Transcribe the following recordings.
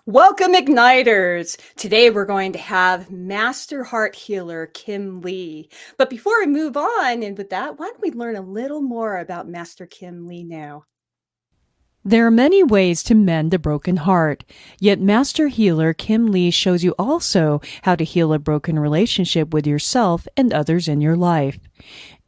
Welcome, Igniters! Today we're going to have Master Heart Healer Kim Lee. But before we move on, and with that, why don't we learn a little more about Master Kim Lee now? There are many ways to mend a broken heart, yet Master Healer Kim Lee shows you also how to heal a broken relationship with yourself and others in your life.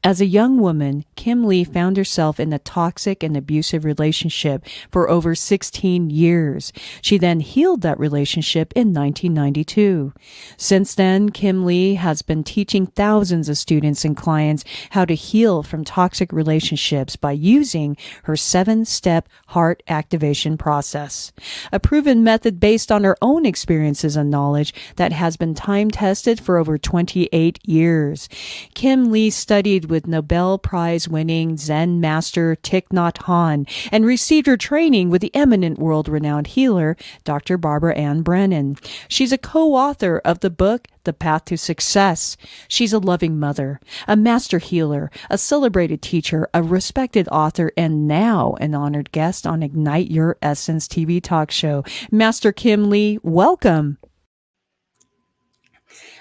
As a young woman, Kim Lee found herself in a toxic and abusive relationship for over 16 years. She then healed that relationship in 1992. Since then, Kim Lee has been teaching thousands of students and clients how to heal from toxic relationships by using her 7-step heart activation process, a proven method based on her own experiences and knowledge that has been time tested for over 28 years. Kim Lee studied with Nobel Prize winning Zen master Thich Nhat Hanh and received her training with the eminent world-renowned healer Dr. Barbara Ann Brennan. She's a co-author of the book The Path to Success. She's a loving mother, a master healer, a celebrated teacher, a respected author, and now an honored guest on Ignite Your Essence TV talk show. Master Kim Lee, welcome.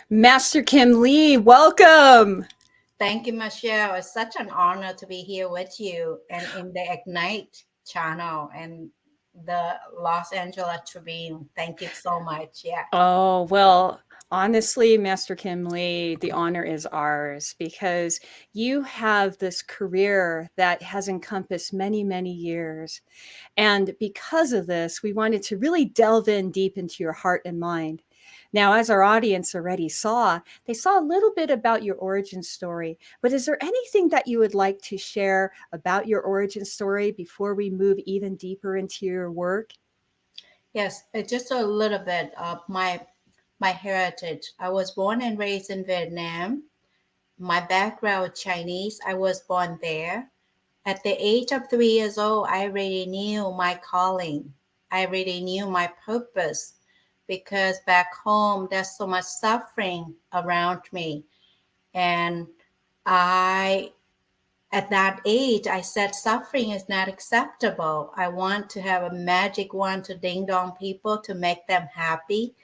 Master Kim Lee, welcome! Thank you, Michelle. It's such an honor to be here with you and in the Ignite channel and the Los Angeles Tribune. Thank you so much. Yeah. Oh, well, honestly, Master Kim Lee, the honor is ours because you have this career that has encompassed many, many years. And because of this, we wanted to really delve in deep into your heart and mind. Now, as our audience already saw, they saw a little bit about your origin story, but is there anything that you would like to share about your origin story before we move even deeper into your work? Yes, just a little bit of my heritage. I was born and raised in Vietnam. My background is Chinese. I was born there. At the age of 3 years old, I already knew my calling. I already knew my purpose because back home, there's so much suffering around me. And I, at that age, I said suffering is not acceptable. I want to have a magic wand to ding dong people to make them happy.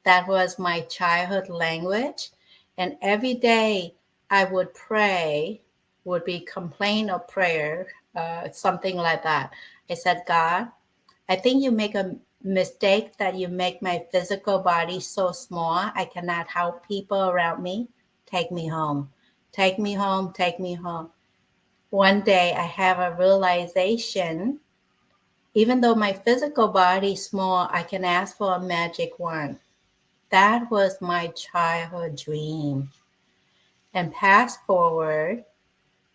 That was my childhood language. And every day I would pray, would be complaint or prayer, something like that. I said, God, I think you make a mistake that you make my physical body so small. I cannot help people around me. Take me home. Take me home. Take me home. One day I have a realization, even though my physical body is small, I can ask for a magic wand. That was my childhood dream. And fast forward,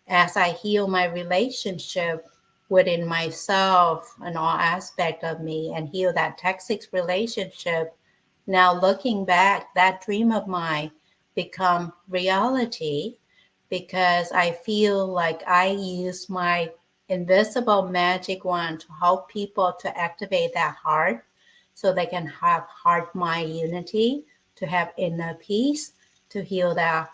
as I heal my relationship within myself and all aspect of me and heal that toxic relationship, now looking back, that dream of mine become reality because I feel like I use my invisible magic wand to help people to activate that heart so they can have heart mind unity, to have inner peace, to heal their,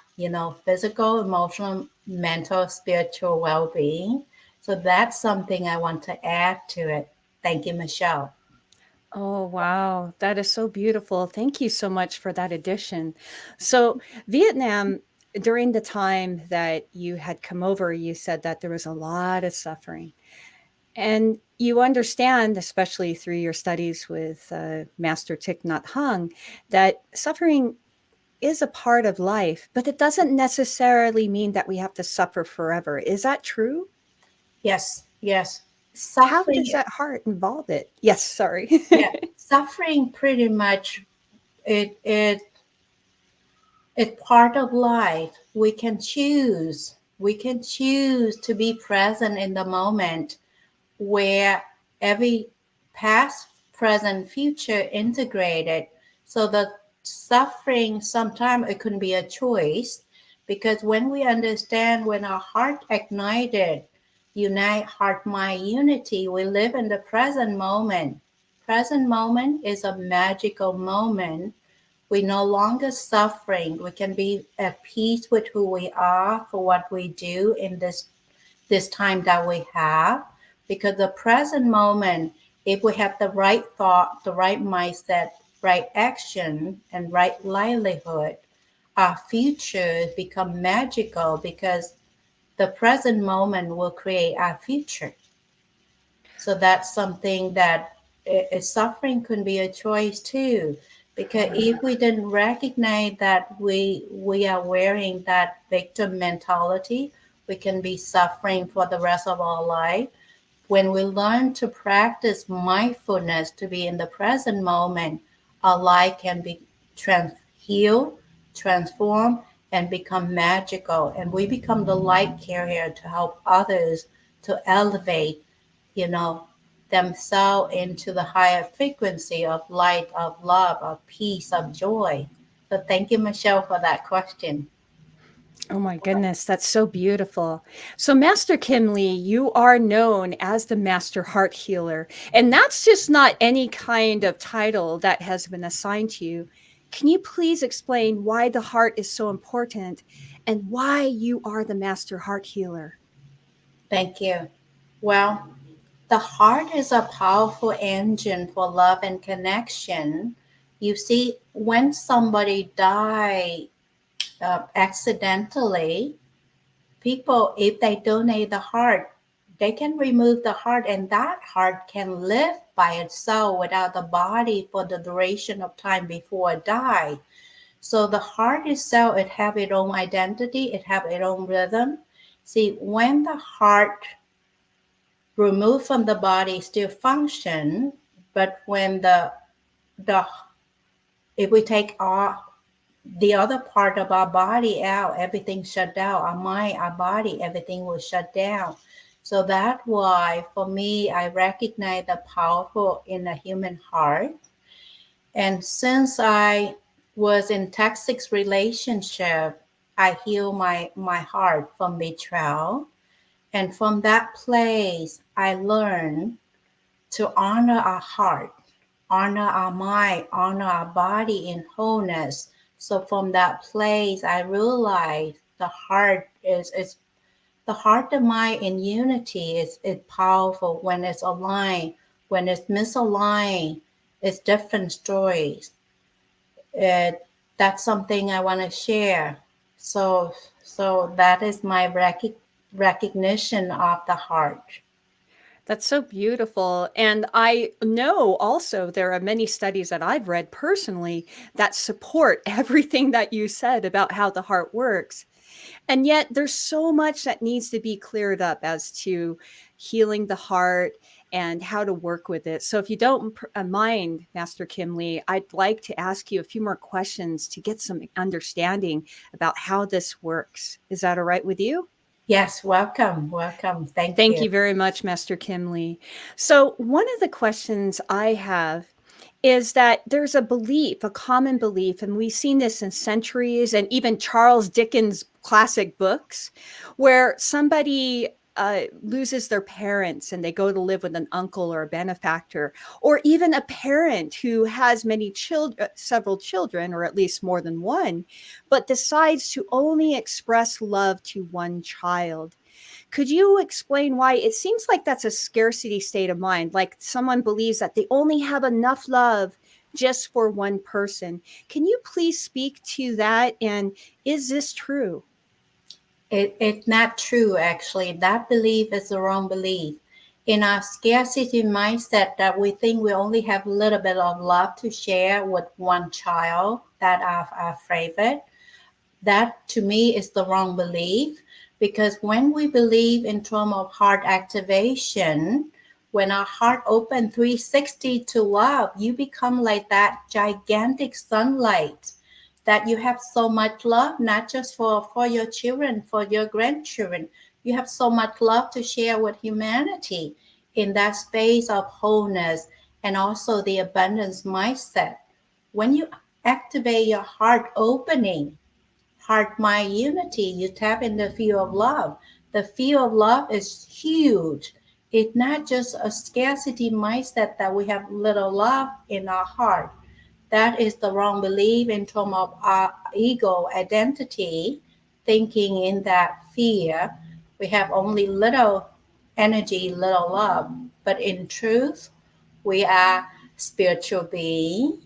physical, emotional, mental, spiritual well-being. So that's something I want to add to it. Thank you, Michelle. Oh, wow. That is so beautiful. Thank you so much for that addition. So, Vietnam, during the time that you had come over, you said that there was a lot of suffering. And you understand, especially through your studies with Master Thich Nhat Hanh, that suffering is a part of life, but it doesn't necessarily mean that we have to suffer forever. Is that true? Yes, yes. How Suffering, does that heart involve it? Yes, sorry. yeah, suffering pretty much it it's part of life. We can choose. We can choose to be present in the moment where every past, present, future integrated. So the suffering sometimes it can be a choice because when we understand when our heart ignited, unite heart mind unity, we live in the present moment. Present moment is a magical moment. We no longer suffering. We can be at peace with who we are for what we do in this time that we have, because the present moment If we have the right thought, the right mindset, right action, and right livelihood, our future become magical because the present moment will create our future. So that's something that suffering can be a choice too. Because if we didn't recognize that we are wearing that victim mentality, we can be suffering for the rest of our life. When we learn to practice mindfulness to be in the present moment, our life can be healed, transformed, and become magical. And we become the light carrier to help others to elevate, you know, themselves into the higher frequency of light, of love, of peace, of joy. So thank you, Michelle, for that question. Oh my goodness, that's so beautiful. So, Master Kim Lee, you are known as the Master Heart Healer, and that's just not any kind of title that has been assigned to you. Can you please explain why the heart is so important and why you are the Master Heart Healer? Thank you. Well, the heart is a powerful engine for love and connection. You see, when somebody die accidentally, people, if they donate the heart, they can remove the heart, and that heart can live by itself without the body for the duration of time before it die. So the heart itself, it have its own identity, it have its own rhythm. See, when the heart removed from the body still function, but when the if we take the other part of our body out, everything shut down. Our mind, our body, everything will shut down. So that's why for me I recognize the powerful in the human heart. And since I was in toxic relationship, I healed my heart from betrayal. And from that place I learned to honor our heart, honor our mind, honor our body in wholeness. So from that place, I realized the heart is the heart and mind in unity is powerful when it's aligned. When it's misaligned, it's different stories. It, that's something I want to share. So so that is my recognition of the heart. That's so beautiful. And I know also there are many studies that I've read personally that support everything that you said about how the heart works. And yet there's so much that needs to be cleared up as to healing the heart and how to work with it. So if you don't mind, Master Kim Lee, I'd like to ask you a few more questions to get some understanding about how this works. Is that all right with you? Yes, welcome, welcome. Thank Thank you. you very much, Master Kim Lee. So, one of the questions I have is that there's a belief, a common belief, and we've seen this in centuries and even Charles Dickens' classic books, where somebody loses their parents and they go to live with an uncle or a benefactor, or even a parent who has many children, several children, or at least more than one, but decides to only express love to one child. Could you explain why it seems like that's a scarcity state of mind? Like someone believes that they only have enough love just for one person. Can you please speak to that? And is this true? It's not true, actually. That belief is the wrong belief. In our scarcity mindset, that we think we only have a little bit of love to share with one child that are our favorite, that to me is the wrong belief, because when we believe in terms of heart activation, when our heart open 360 to love, you become like that gigantic sunlight, that you have so much love, not just for your children, for your grandchildren. You have so much love to share with humanity in that space of wholeness, and also the abundance mindset. When you activate your heart opening, heart mind unity, you tap in the field of love. The field of love is huge. It's not just a scarcity mindset that we have little love in our heart. That is the wrong belief in terms of our ego identity, thinking in that fear. We have only little energy, little love. But in truth, We are spiritual being.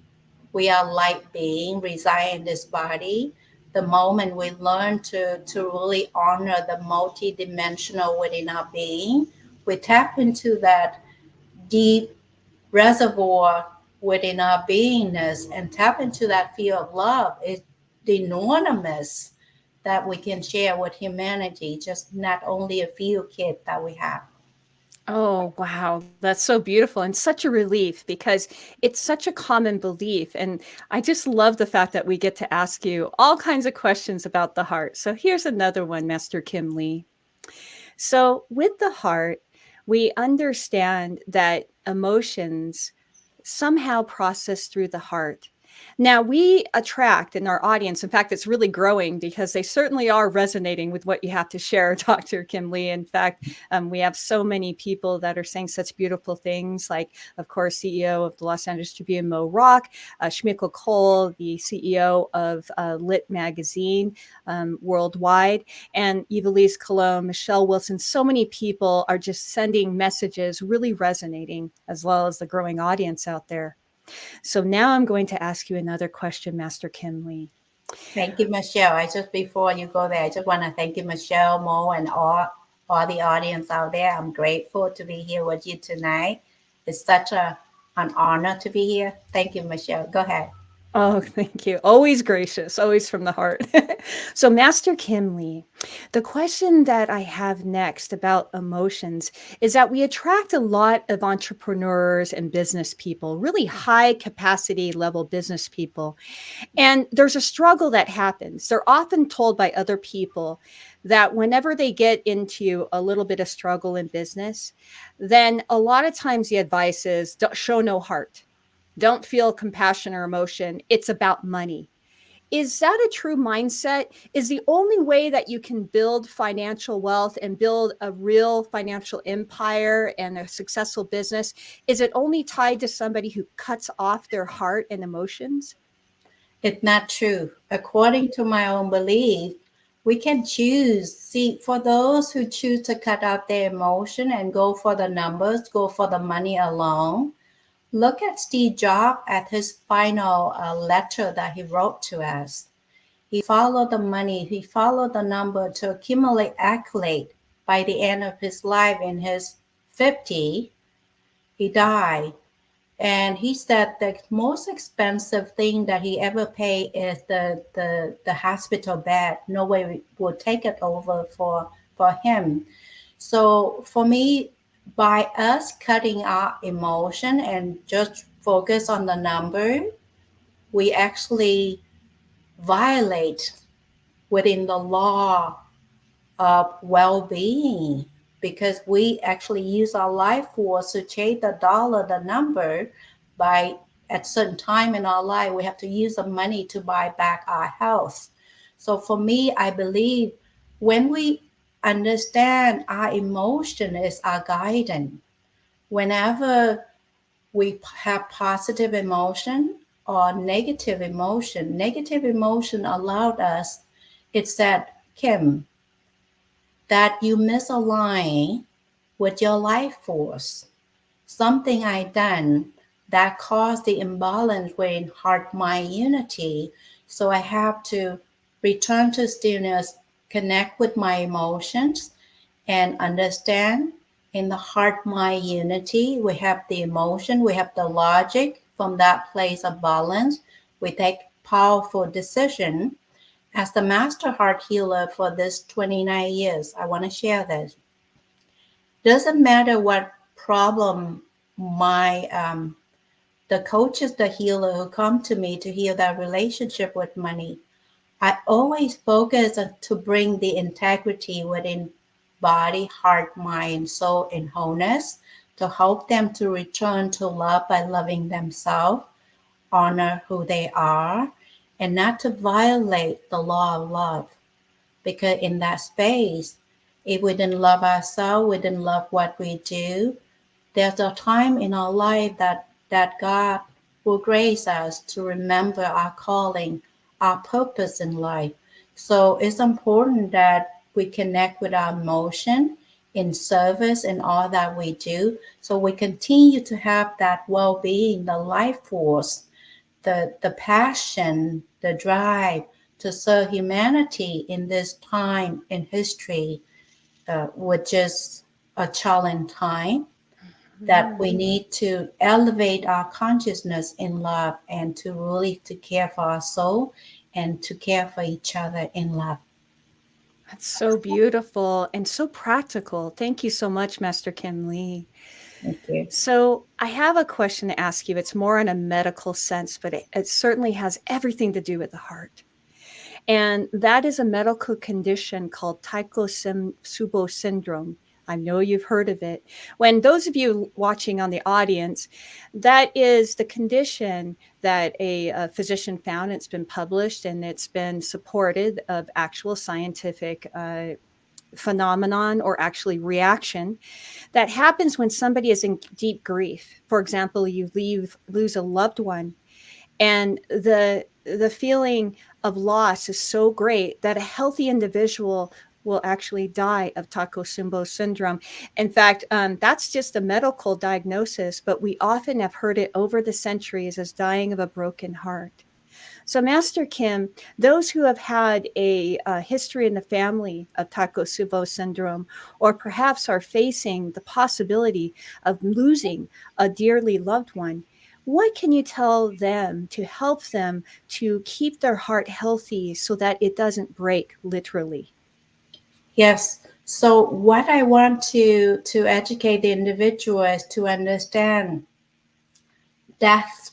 We are light being reside in this body. The moment we learn to really honor the multidimensional within our being, we tap into that deep reservoir within our beingness and tap into that field of love. It's the enormous that we can share with humanity, just not only a few kids that we have. Oh, wow. That's so beautiful and such a relief because it's such a common belief. And I just love the fact that we get to ask you all kinds of questions about the heart. So here's another one, Master Kim Lee. So, with the heart, we understand that emotions somehow process through the heart. Now, we attract in our audience, in fact, it's really growing because they certainly are resonating with what you have to share, Dr. Kim Lee. In fact, we have so many people that are saying such beautiful things, like, of course, CEO of the Los Angeles Tribune, Mo Rock, Shmikkel Cole, the CEO of Lit Magazine worldwide, and Evelise Cologne, Michelle Wilson. So many people are just sending messages, really resonating, as well as the growing audience out there. So now I'm going to ask you another question, Master Kim Lee. Thank you, Michelle. I just before you go there, I just want to thank you, Michelle, Mo, and all the audience out there. I'm grateful to be here with you tonight. It's such an honor to be here. Thank you, Michelle. Go ahead. Oh, thank you. Always gracious, always from the heart. So, Master Kim Lee, the question that I have next about emotions is that we attract a lot of entrepreneurs and business people, really high capacity level business people. And there's a struggle that happens. They're often told by other people that whenever they get into a little bit of struggle in business, then a lot of times the advice is show no heart. Don't feel compassion or emotion. It's about money. Is that a true mindset? Is the only way that you can build financial wealth and build a real financial empire and a successful business? Is it only tied to somebody who cuts off their heart and emotions? It's not true. According to my own belief, we can choose. See, for those who choose to cut out their emotion and go for the numbers, go for the money alone, look at Steve Jobs at his final letter that he wrote to us. He followed the money, he followed the number to accumulate accolade. By the end of his life, in his 50, he died. And he said the most expensive thing that he ever paid is the hospital bed. No way would take it over for him. So for me, by us cutting our emotion and just focus on the number, we actually violate within the law of well-being because we actually use our life force to chase the dollar, the number. By at certain time in our life we have to use the money to buy back our health. So for me, I believe when we understand our emotion is our guidance, whenever we have positive emotion or negative emotion allowed us, it said, Kim, that you misalign with your life force. Something I done that caused the imbalance within heart mind unity. So I have to return to stillness, connect with my emotions, and understand in the heart mind unity, we have the emotion, we have the logic. From that place of balance, we take powerful decision. As the master heart healer for this 29 years, I want to share this. Doesn't matter what problem my the coaches, the healer who come to me to heal that relationship with money, I always focus on to bring the integrity within body, heart, mind, soul, and wholeness to help them to return to love by loving themselves, honor who they are, and not to violate the law of love. Because in that space, if we didn't love ourselves, we didn't love what we do, there's a time in our life that God will grace us to remember our calling, our purpose in life. So it's important that we connect with our emotion in service in all that we do. So we continue to have that well being, the life force, the passion, the drive to serve humanity in this time in history, which is a challenging time, that Mhm. we need to elevate our consciousness in love and to really to care for our soul and to care for each other in love. That's so beautiful and so practical. Thank you so much, Master Kim Lee. Thank you. So, I have a question to ask you. It's more in a medical sense, but it certainly has everything to do with the heart. And that is a medical condition called Takotsubo syndrome. I know you've heard of it. When those of you watching on the audience, that is the condition that a physician found. It's been published and it's been supported of actual scientific phenomenon or actually reaction that happens when somebody is in deep grief. For example, you lose a loved one, and the feeling of loss is so great that a healthy individual will actually die of Takotsubo syndrome. In fact, that's just a medical diagnosis, but we often have heard it over the centuries as dying of a broken heart. So, Master Kim, those who have had a history in the family of Takotsubo syndrome, or perhaps are facing the possibility of losing a dearly loved one, what can you tell them to help them to keep their heart healthy so that it doesn't break literally? Yes. So what I want to educate the individual is to understand death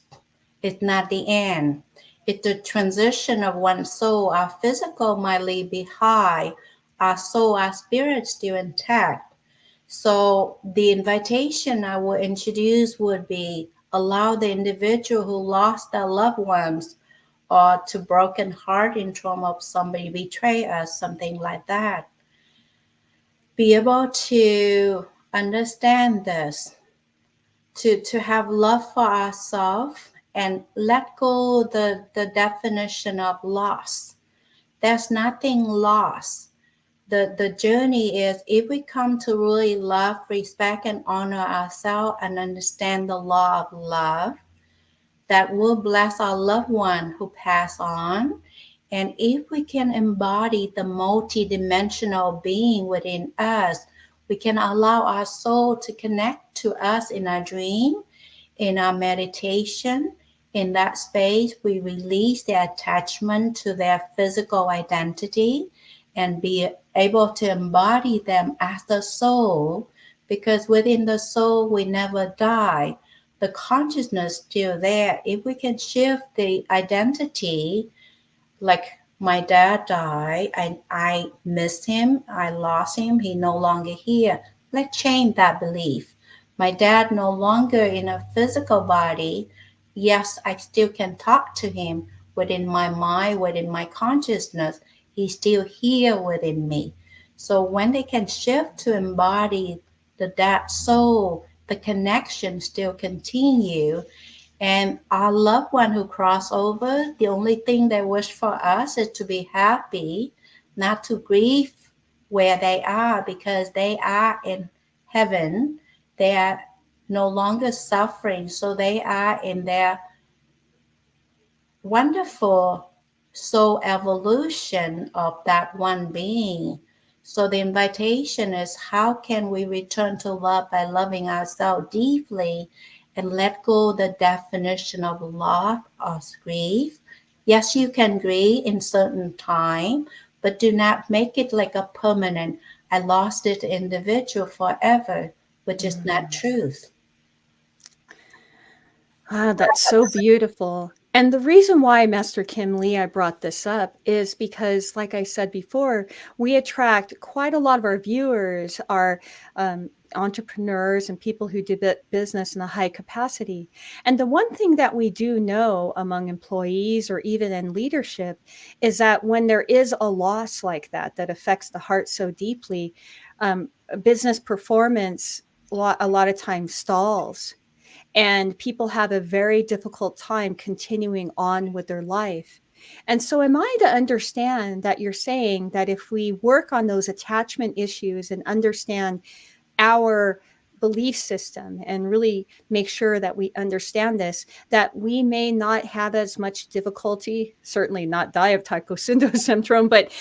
is not the end. It's the transition of one soul. Our physical might leave behind, our soul, our spirit still intact. So the invitation I will introduce would be allow the individual who lost their loved ones or to broken heart in trauma of somebody betray us, something like that, be able to understand this, to have love for ourselves and let go the definition of loss. There's nothing lost. The journey is if we come to really love, respect, and honor ourselves and understand the law of love, that will bless our loved one who pass on. And if we can embody the multidimensional being within us, we can allow our soul to connect to us in our dream, in our meditation. In that space, we release the attachment to their physical identity and be able to embody them as the soul, because within the soul, we never die. The consciousness still there. If we can shift the identity, like my dad died and I missed him, I lost him, he no longer here. Let's change that belief. My dad no longer in a physical body. Yes, I still can talk to him within my mind, within my consciousness. He's still here within me. So when they can shift to embody the dad soul, the connection still continue, and our loved one who cross over, the only thing they wish for us is to be happy, not to grieve where they are, because they are in heaven. They are no longer suffering. So they are in their wonderful soul evolution of that one being. So the invitation is how can we return to love by loving ourselves deeply and let go the definition of loss or grief. Yes, you can grieve in certain time, but do not make it like a permanent. I lost this individual forever, which is not Mm. truth. Ah, that's so beautiful. And the reason why, Master Kim Lee, I brought this up is because, like I said before, we attract quite a lot of our viewers are entrepreneurs and people who do business in a high capacity. And the one thing that we do know among employees or even in leadership is that when there is a loss like that, that affects the heart so deeply, business performance a lot of times stalls, and people have a very difficult time continuing on with their life. And so, am I to understand that you're saying that if we work on those attachment issues and understand our belief system and really make sure that we understand this, that we may not have as much difficulty, certainly not die of Tycho syndrome, but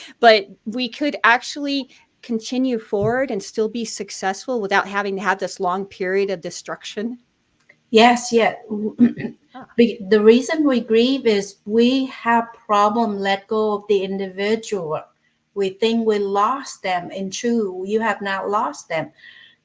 we could actually continue forward and still be successful without having to have this long period of destruction? Yes, yeah. Ah, The reason we grieve is we have problem let go of the individual. We think we lost them. In true, you have not lost them.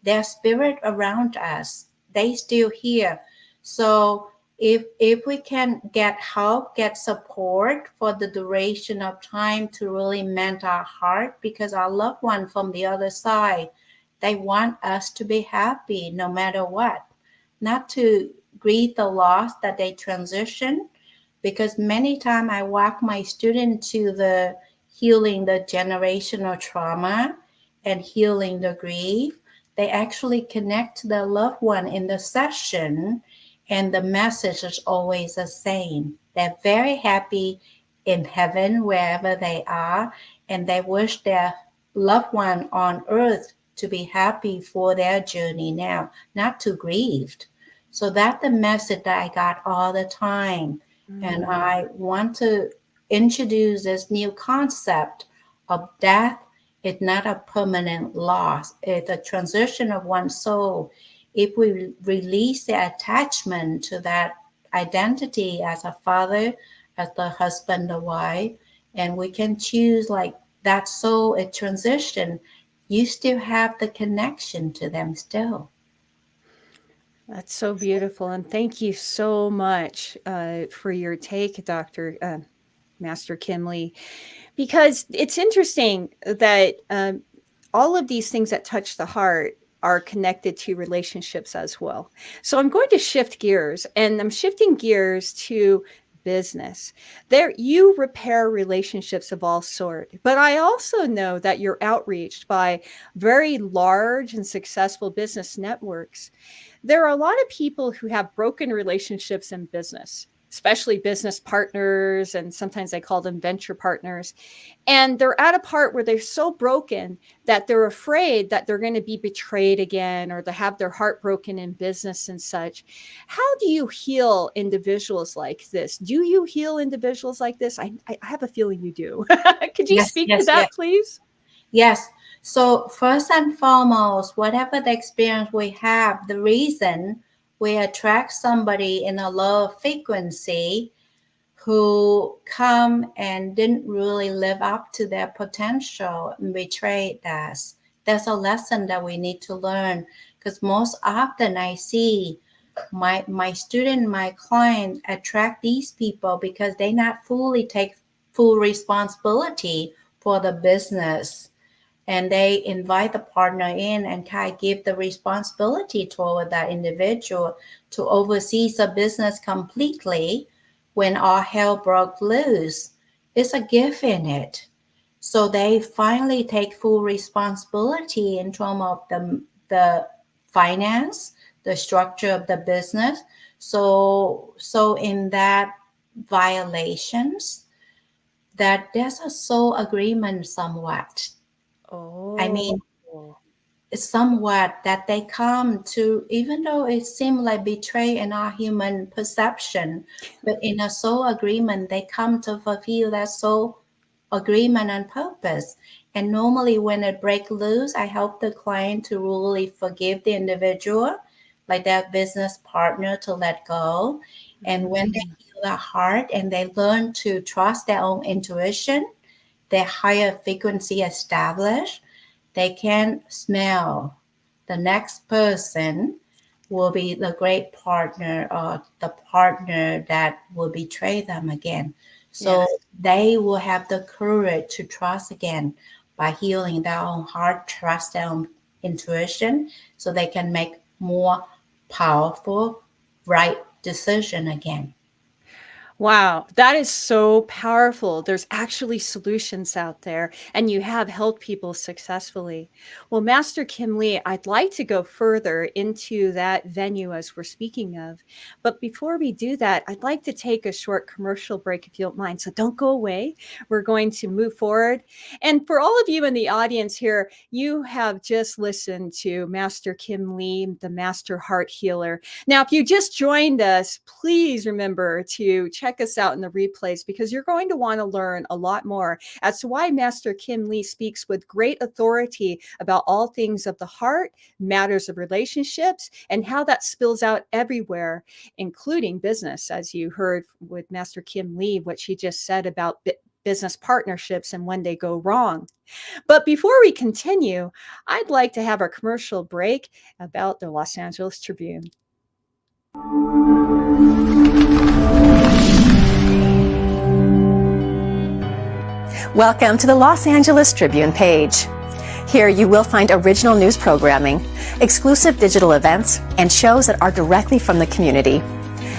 Their spirit around us, they still here. So if we can get help, get support for the duration of time to really mend our heart, because our loved one from the other side, they want us to be happy no matter what, not to grieve the loss that they transition. Because many times I walk my student to the healing the generational trauma and healing the grief. They actually connect to their loved one in the session, and the message is always the same. They're very happy in heaven wherever they are, and they wish their loved one on earth to be happy for their journey now, not to grieve. So that's the message that I got all the time. And mm. I want to introduce this new concept of death. It's not a permanent loss, it's a transition of one's soul. If we release the attachment to that identity as a father, as the husband, the wife, and we can choose like that soul, a transition, you still have the connection to them still. That's so beautiful. And thank you so much for your take, Dr. Master Kimley, because it's interesting that all of these things that touch the heart are connected to relationships as well. So I'm going to shift gears, and I'm shifting gears to business. There you repair relationships of all sort, but I also know that you're outreached by very large and successful business networks. There are a lot of people who have broken relationships in business, especially business partners, and sometimes they call them venture partners. And they're at a part where they're so broken that they're afraid that they're going to be betrayed again or to have their heart broken in business and such. How do you heal individuals like this? Do you heal individuals like this? I have a feeling you do. Could you Yes, speak to yes, yes. that, please? Yes. So, first and foremost, whatever the experience we have, the reason we attract somebody in a low frequency who come and didn't really live up to their potential and betrayed us. There's a lesson that we need to learn, because most often I see my student, my client attract these people because they not fully take full responsibility for the business, and they invite the partner in and kind of give the responsibility toward that individual to oversee the business completely. When all hell broke loose, it's a gift in it. So they finally take full responsibility in terms of the finance, the structure of the business. So in that violations, that there's a sole agreement somewhat. I Oh, mean, somewhat that they come to, even though it seems like betray in our human perception, but in a soul agreement, they come to fulfill that soul agreement and purpose. And normally, when it break loose, I help the client to really forgive the individual, like their business partner, to let go. And when they mm, heal their heart and they learn to trust their own intuition, their higher frequency established, they can smell the next person will be the great partner or the partner that will betray them again. So yes. they will have the courage to trust again by healing their own heart, trust their own intuition, so they can make more powerful, right decision again. Wow, that is so powerful. There's actually solutions out there, and you have helped people successfully. Well, Master Kim Lee, I'd like to go further into that venue as we're speaking of. But before we do that, I'd like to take a short commercial break if you don't mind. So don't go away. We're going to move forward. And for all of you in the audience here, you have just listened to Master Kim Lee, the Master Heart Healer. Now, if you just joined us, please remember to check us out in the replays because you're going to want to learn a lot more as to why Master Kim Lee speaks with great authority about all things of the heart, matters of relationships, and how that spills out everywhere, including business, as you heard with Master Kim Lee, what she just said about business partnerships and when they go wrong. But before we continue, I'd like to have our commercial break about the Los Angeles Tribune. Welcome to the Los Angeles Tribune page. Here you will find original news programming, exclusive digital events, and shows that are directly from the community.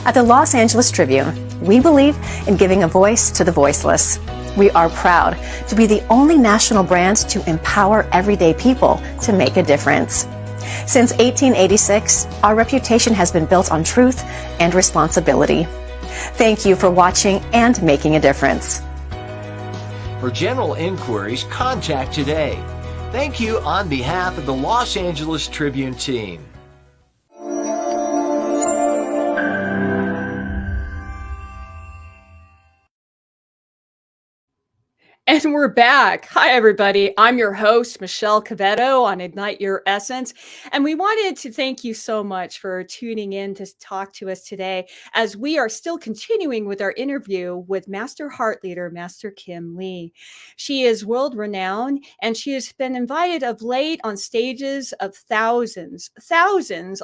At the Los Angeles Tribune, we believe in giving a voice to the voiceless. We are proud to be the only national brand to empower everyday people to make a difference. Since 1886, our reputation has been built on truth and responsibility. Thank you for watching and making a difference. For general inquiries, contact today. Thank you on behalf of the Los Angeles Tribune team. And we're back. Hi, everybody. I'm your host, Michelle Quevedo on Ignite Your Essence. And we wanted to thank you so much for tuning in to talk to us today as we are still continuing with our interview with Master Heart Leader, Master Kim Lee. She is world renowned and she has been invited of late on stages of thousands,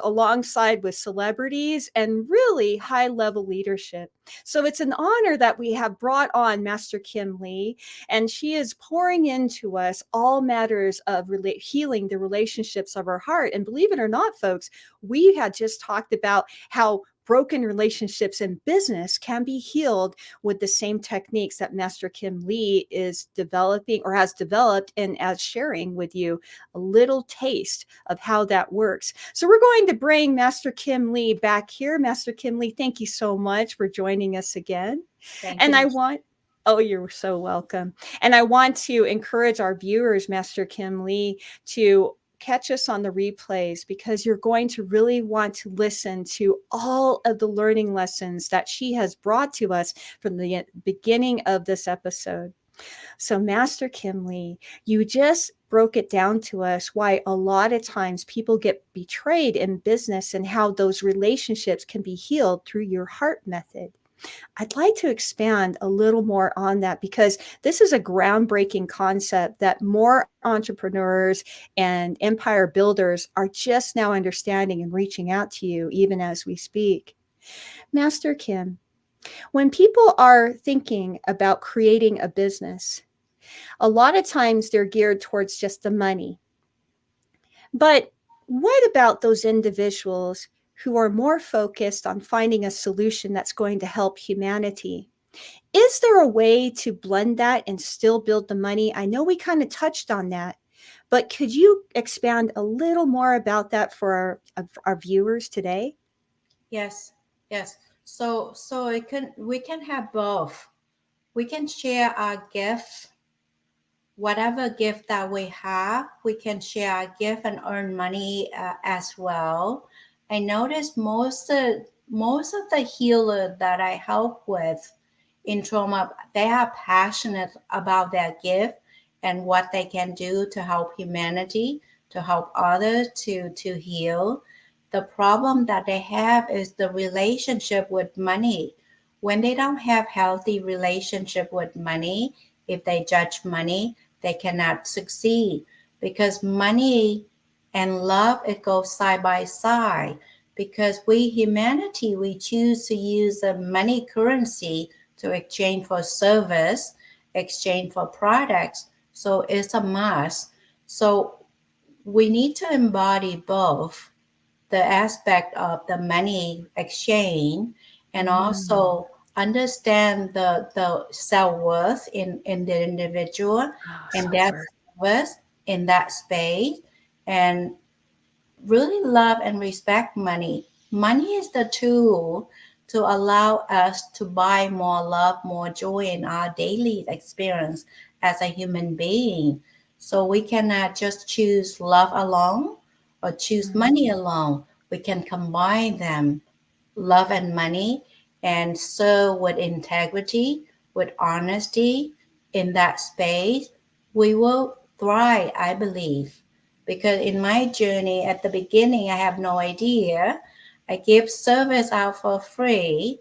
alongside with celebrities and really high level leadership. So it's an honor that we have brought on Master Kim Lee, and she is pouring into us all matters of healing the relationships of our heart. And believe it or not, folks, we had just talked about how broken relationships in business can be healed with the same techniques that Master Kim Lee is developing or has developed, and as sharing with you a little taste of how that works. So we're going to bring Master Kim Lee back here. Master Kim Lee, thank you so much for joining us again. Thank And you. I want Oh, you're so welcome. And I want to encourage our viewers, Master Kim Lee, to catch us on the replays because you're going to really want to listen to all of the learning lessons that she has brought to us from the beginning of this episode. So, Master Kim Lee, you just broke it down to us why a lot of times people get betrayed in business and how those relationships can be healed through your heart method. I'd like to expand a little more on that because this is a groundbreaking concept that more entrepreneurs and empire builders are just now understanding and reaching out to you even as we speak. Master Kim, when people are thinking about creating a business, a lot of times they're geared towards just the money. But what about those individuals who are more focused on finding a solution that's going to help humanity? Is there a way to blend that and still build the money? I know we kind of touched on that, but could you expand a little more about that for our viewers today? Yes, yes. So we can have both. We can share our gifts, whatever gift that we have. We can share our gift and earn money as well. I notice most of the healer that I help with in trauma, they are passionate about their gift and what they can do to help humanity, to help others to heal. The problem that they have is the relationship with money. When they don't have healthy relationship with money, if they judge money, they cannot succeed because money and love, it goes side by side. Because we humanity, we choose to use the money currency to exchange for service, exchange for products. So it's a must. So we need to embody both the aspect of the money exchange and also understand the self-worth in the individual Oh, and their self-worth. worth in that space, and really love and respect money. Money is the tool to allow us to buy more love, more joy in our daily experience as a human being. So we cannot just choose love alone or choose Mhm. money alone. We can combine them, love and money, and serve with integrity, with honesty in that space, we will thrive, I believe. Because in my journey at the beginning, I have no idea. I give service out for free,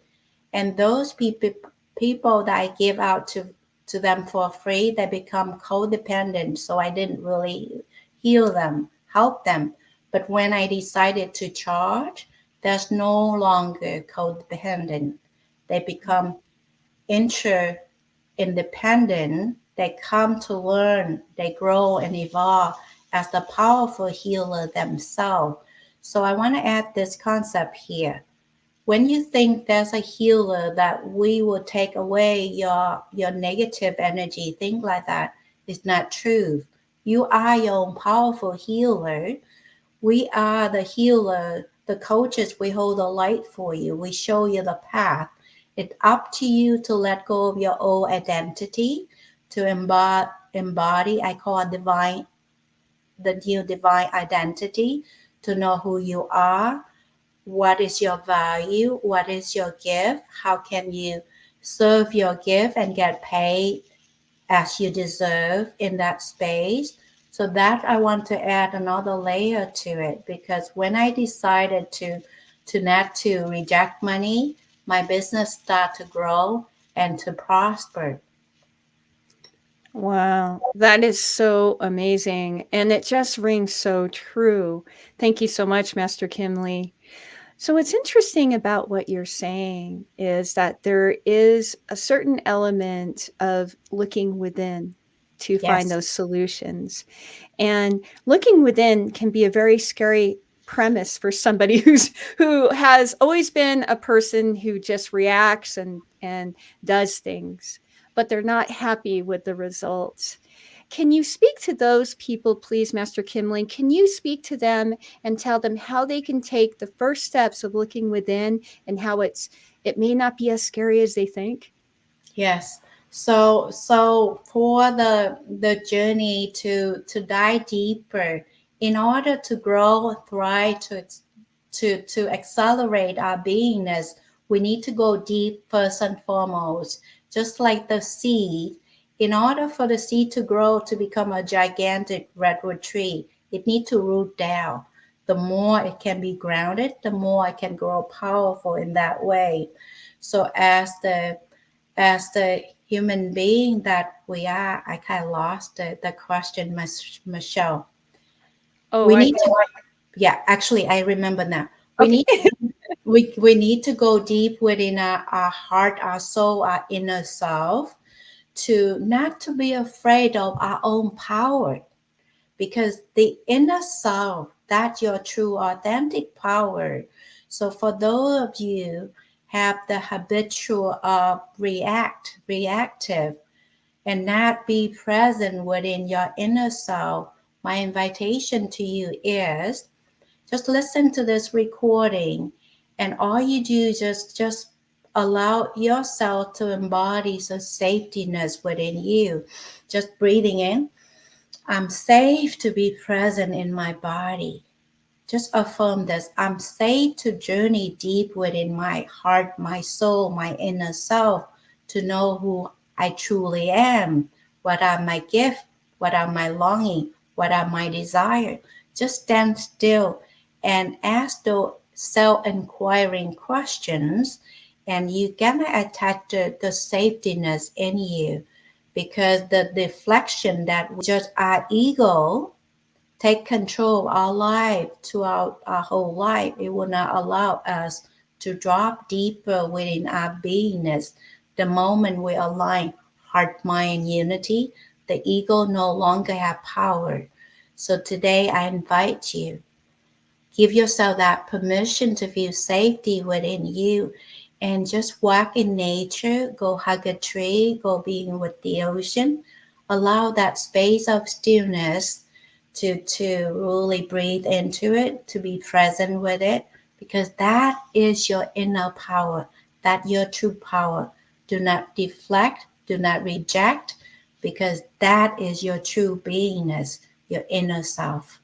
and those people that I give out to them for free, they become codependent. So I didn't really heal them, help them. But when I decided to charge, there's no longer codependent. They become inter independent. They come to learn, they grow and evolve as the powerful healer themselves. So I want to add this concept here. When you think there's a healer that we will take away your negative energy, things like that, is not true. You are your own powerful healer. We are the healer, the coaches. We hold the light for you. We show you the path. It's up to you to let go of your old identity, to embody, I call it divine, the new divine identity, to know who you are, what is your value, what is your gift, how can you serve your gift and get paid as you deserve in that space. So that I want to add another layer to it, because when I decided to not to reject money, my business started to grow and to prosper. Wow, that is so amazing. And it just rings so true. Thank you so much, Master Kim Lee. So, what's interesting about what you're saying is that there is a certain element of looking within to find Yes. those solutions. And looking within can be a very scary premise for somebody who has always been a person who just reacts and does things, but they're not happy with the results. Can you speak to those people, please, Master Kimling? Can you speak to them and tell them how they can take the first steps of looking within and how it may not be as scary as they think? Yes. So for the journey to dive deeper, in order to grow, thrive, to accelerate our beingness, we need to go deep first and foremost. Just like the seed, in order for the seed to grow to become a gigantic redwood tree, it needs to root down. The more it can be grounded, the more it can grow powerful in that way. So as the human being that we are, I kind of lost the question, Michelle. Oh, We I need to, yeah, actually, I remember now. We okay. need we need to go deep within our heart, our soul, our inner self, to not to be afraid of our own power, because the inner self, that's your true authentic power. So for those of you have the habitual reactive and not be present within your inner self, my invitation to you is just listen to this recording, and all you do is just allow yourself to embody some safetyness within you. Just breathing in, I'm safe to be present in my body. Just affirm this. I'm safe to journey deep within my heart, my soul, my inner self, to know who I truly am. What are my gifts? What are my longing? What are my desires? Just stand still and ask those self-inquiring questions, and you gonna attach the safetyness in you, because the deflection that we just our ego take control of our life throughout our whole life. It will not allow us to drop deeper within our beingness. The moment we align heart, mind, unity, the ego no longer have power. So today I invite you, give yourself that permission to feel safety within you, and just walk in nature, go hug a tree, go being with the ocean. Allow that space of stillness to really breathe into it, to be present with it, because that is your inner power, that your true power. Do not deflect, do not reject, because that is your true beingness, your inner self.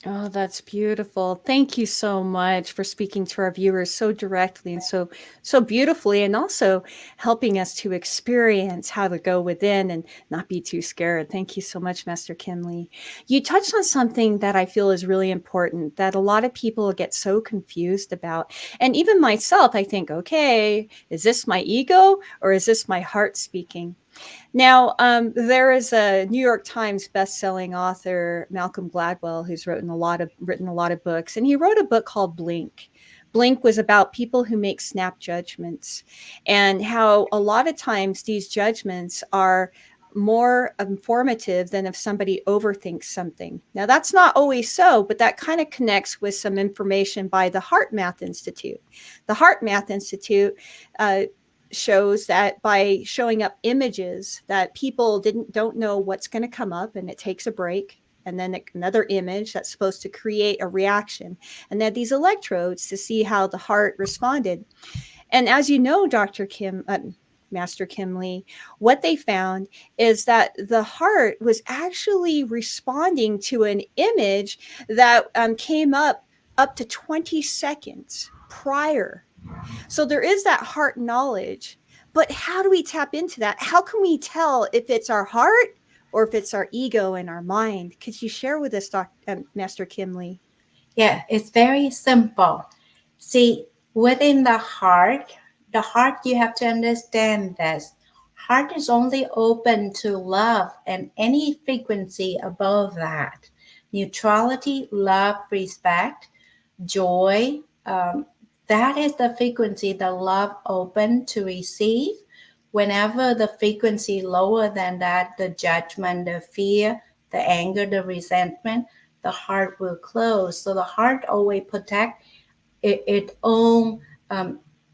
Oh, that's beautiful. Thank you so much for speaking to our viewers so directly and so beautifully, and also helping us to experience how to go within and not be too scared. Thank you so much, Master Kimley. You touched on something that I feel is really important that a lot of people get so confused about. And even myself, I think, okay, is this my ego or is this my heart speaking? Now, there is a New York Times best-selling author, Malcolm Gladwell, who's written a lot of books, and he wrote a book called Blink. Blink was about people who make snap judgments, and how a lot of times these judgments are more informative than if somebody overthinks something. Now, that's not always so, but that kind of connects with some information by the Heart Math Institute. The Heart Math Institute uh, shows that by showing up images that people don't know what's going to come up, and it takes a break, and then another image that's supposed to create a reaction, and then these electrodes to see how the heart responded. And as you know, Dr. Master Kim Lee, what they found is that the heart was actually responding to an image that came up to 20 seconds prior. So there is that heart knowledge, but how do we tap into that? How can we tell if it's our heart or if it's our ego and our mind? Could you share with us, Master Kim Lee? Yeah, it's very simple. See, within the heart, you have to understand this. Heart is only open to love and any frequency above that. Neutrality, love, respect, joy. That is the frequency the love open to receive. Whenever the frequency lower than that, the judgment, the fear, the anger, the resentment, the heart will close. So the heart always protect its own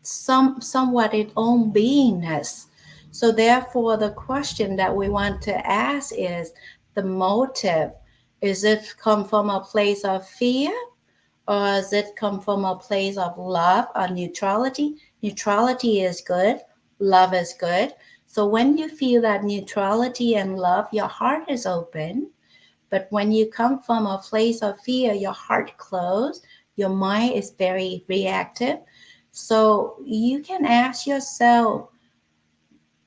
somewhat its own beingness. So therefore, the question that we want to ask is the motive. Is it come from a place of fear, or does it come from a place of love or neutrality? Neutrality is good, love is good. So when you feel that neutrality and love, your heart is open. But when you come from a place of fear, your heart closed, your mind is very reactive. So you can ask yourself,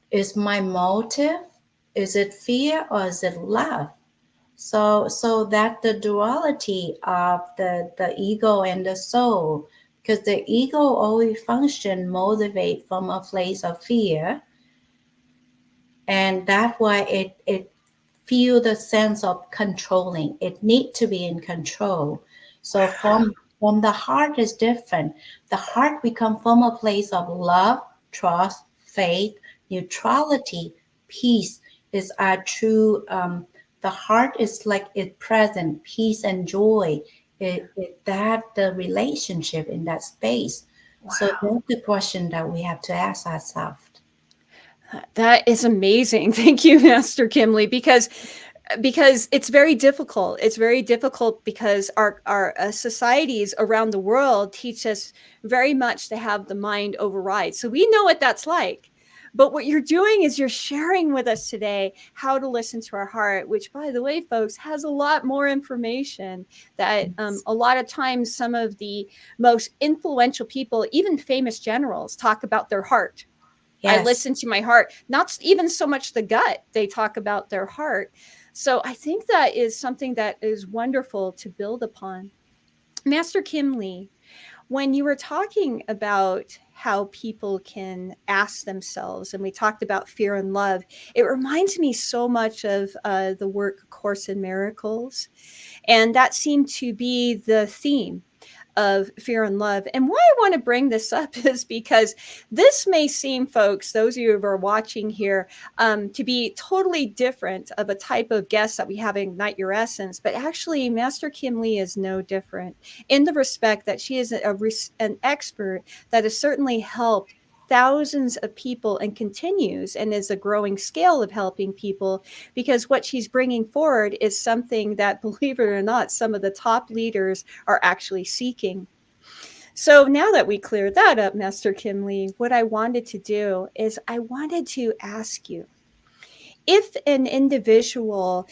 is my motive, is it fear or is it love? So that the duality of the ego and the soul, because the ego always function motivate from a place of fear, and that's why it feel the sense of controlling. It need to be in control. So from the heart is different. The heart we come from a place of love, trust, faith, neutrality, peace is our true. The heart is like it present, peace and joy. That the relationship in that space. Wow. So that's the question that we have to ask ourselves. That is amazing. Thank you, Master Kim Lee, because it's very difficult. It's very difficult because our societies around the world teach us very much to have the mind override. So we know what that's like. But what you're doing is you're sharing with us today how to listen to our heart, which, by the way, folks, has a lot more information that a lot of times some of the most influential people, even famous generals, talk about their heart. I Yes. listen to my heart, not even so much the gut. They talk about their heart. So I think that is something that is wonderful to build upon. Master Kim Lee, when you were talking about how people can ask themselves, and we talked about fear and love, it reminds me so much of the work Course in Miracles. And that seemed to be the theme of fear and love. And why I want to bring this up is because this may seem, folks, those of you who are watching here, to be totally different of a type of guest that we have in Ignite Your Essence. But actually, Master Kim Lee is no different in the respect that she is an expert that has certainly helped thousands of people and continues and is a growing scale of helping people, because what she's bringing forward is something that, believe it or not, some of the top leaders are actually seeking. So now that we cleared that up, Master Kim Lee, what I wanted to do is I wanted to ask you, if an individual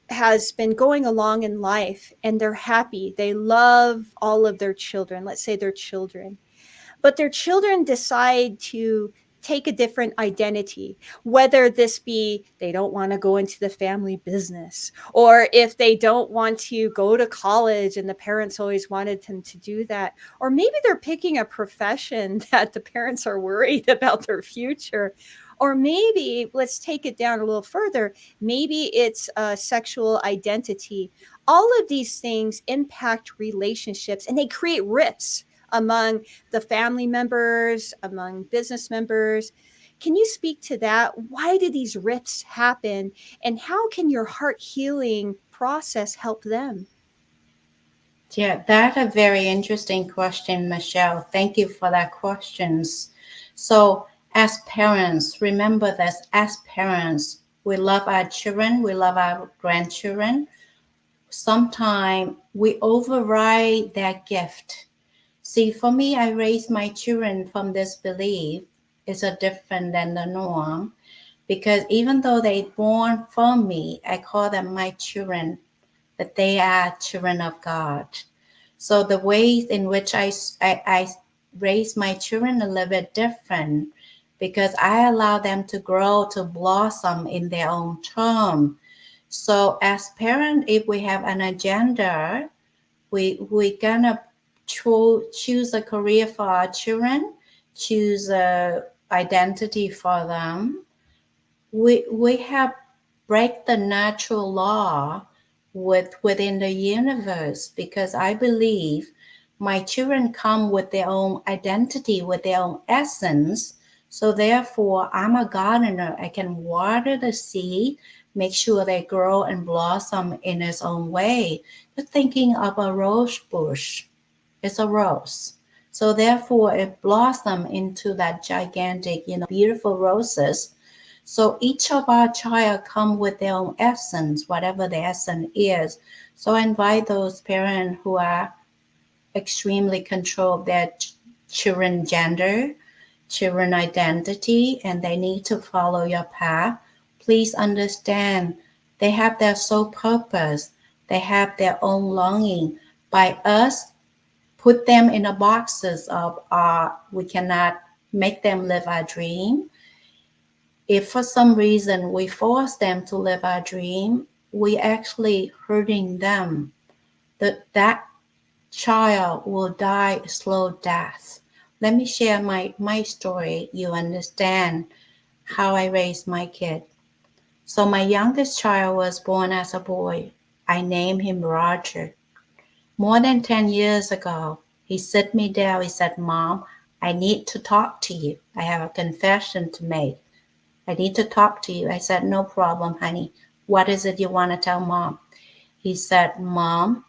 has been going along in life and they're happy, they love all of their children, let's say their children, but their children decide to take a different identity, whether this be they don't want to go into the family business, or if they don't want to go to college and the parents always wanted them to do that, or maybe they're picking a profession that the parents are worried about their future, or maybe let's take it down a little further, maybe it's a sexual identity. All of these things impact relationships and they create rifts among the family members, among business members. Can you speak to that? Why do these rifts happen? And how can your heart healing process help them? Yeah, that's a very interesting question, Michelle. Thank you for that questions. So, as parents, remember this, as parents, we love our children, we love our grandchildren. Sometimes we override that gift. See, for me, I raised my children from this belief. It's a different than the norm, because even though they born from me, I call them my children, that they are children of God. So the ways in which I raise my children a little bit different, because I allow them to grow, to blossom in their own term. So as parent, if we have an agenda, we gonna choose a career for our children, choose a identity for them. We have break the natural law within the universe, because I believe my children come with their own identity, with their own essence. So therefore, I'm a gardener. I can water the seed, make sure they grow and blossom in its own way. Just thinking of a rose bush, it's a rose. So therefore, it blossoms into that gigantic, beautiful roses. So each of our child come with their own essence, whatever the essence is. So I invite those parents who are extremely control of their children gender, children identity, and they need to follow your path. Please understand they have their sole purpose. They have their own longing. By us, put them in a boxes of we cannot make them live our dream. If for some reason we force them to live our dream, we actually hurting them. That child will die a slow death. Let me share my story. You understand how I raised my kid. So my youngest child was born as a boy. I named him Roger. More than 10 years ago, he sit me down. He said, "Mom, I need to talk to you. I have a confession to make. I need to talk to you." I said, "No problem, honey. What is it you want to tell Mom?" He said, "Mom,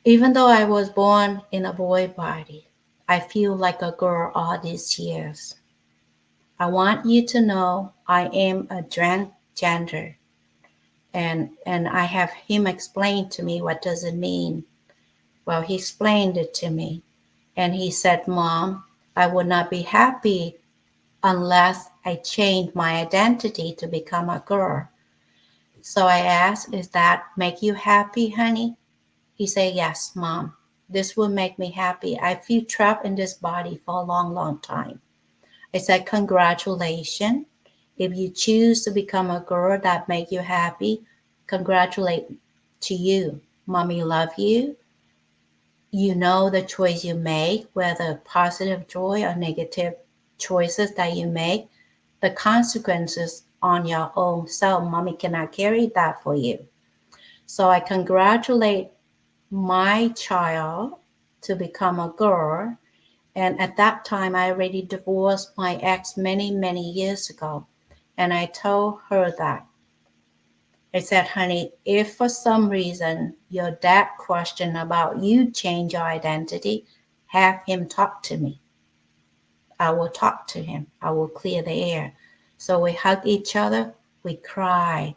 even though I was born in a boy body, I feel like a girl all these years. I want you to know I am a transgender." And I have him explain to me what does it mean. Well, he explained it to me. And he said, "Mom, I would not be happy unless I change my identity to become a girl." So I asked, "Does that make you happy, honey?" He said, "Yes, Mom. This will make me happy. I feel trapped in this body for a long, long time." I said, "Congratulations. If you choose to become a girl that make you happy, congratulate to you. Mommy love you. You know the choice you make, whether positive joy or negative choices that you make, the consequences on your own self. Mommy cannot carry that for you." So I congratulate my child to become a girl. And at that time, I already divorced my ex many, many years ago. And I told her that. I said, honey, if for some reason your dad questioned about you change your identity, have him talk to me. I will talk to him. I will clear the air. So we hug each other. We cry.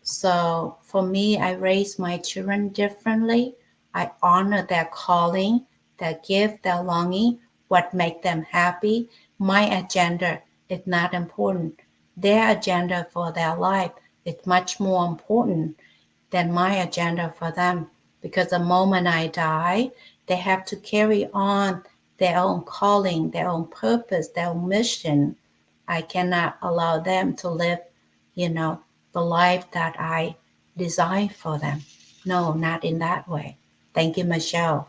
So for me, I raise my children differently. I honor their calling, their gift, their longing, what make them happy. My agenda is not important. Their agenda for their life is much more important than my agenda for them. Because the moment I die, they have to carry on their own calling, their own purpose, their own mission. I cannot allow them to live, you know, the life that I designed for them. No, not in that way. Thank you, Michelle.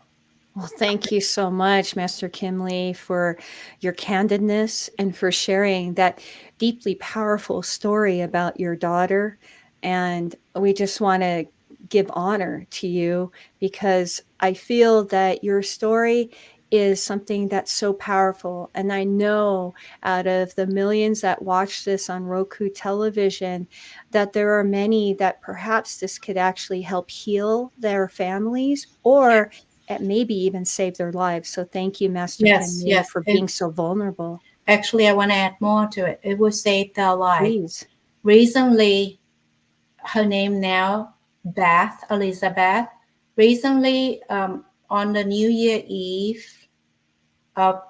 Well, thank you so much, Master Kim Lee, for your candidness and for sharing that deeply powerful story about your daughter. And we just want to give honor to you because I feel that your story is something that's so powerful. And I know out of the millions that watch this on Roku television, that there are many that perhaps this could actually help heal their families or maybe even save their lives. So thank you, Master Kim Yes, Lee, yes. for being so vulnerable. Actually, I want to add more to it. It will save their life. Please. Recently, her name now, Beth, Elizabeth. Recently, on the New Year Eve of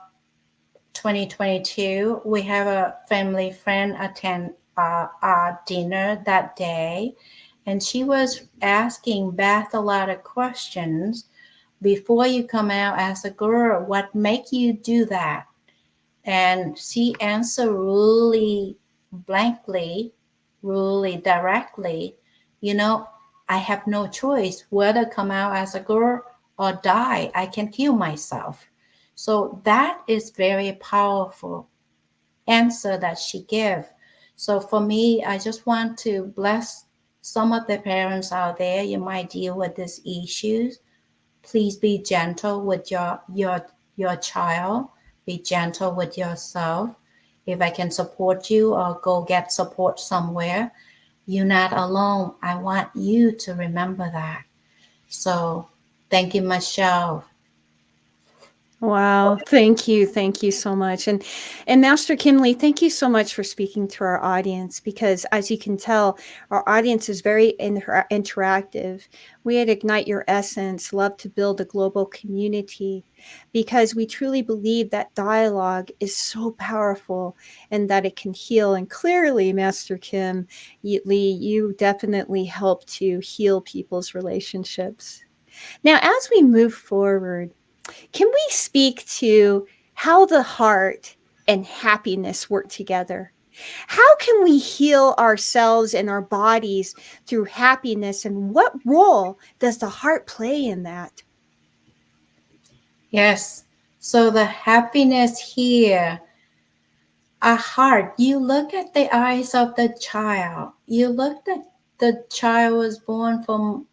2022, we have a family friend attend our dinner that day, and she was asking Beth a lot of questions. Before you come out as a girl, what make you do that? And she answered really blankly, really directly, you know, I have no choice whether come out as a girl or die. I can kill myself. So that is very powerful answer that she gave. So for me, I just want to bless some of the parents out there. You might deal with these issues. Please be gentle with your child. Be gentle with yourself. If I can support you or go get support somewhere, you're not alone. I want you to remember that. So thank you, Michelle. Wow, thank you. Thank you so much. And Master Kim Lee, thank you so much for speaking to our audience because as you can tell, our audience is very interactive. We at Ignite Your Essence love to build a global community because we truly believe that dialogue is so powerful and that it can heal. And clearly, Master Kim Lee, you definitely help to heal people's relationships. Now, as we move forward, can we speak to how the heart and happiness work together? How can we heal ourselves and our bodies through happiness? And what role does the heart play in that? Yes. So the happiness here, a heart. You look at the eyes of the child. You look at the child was born from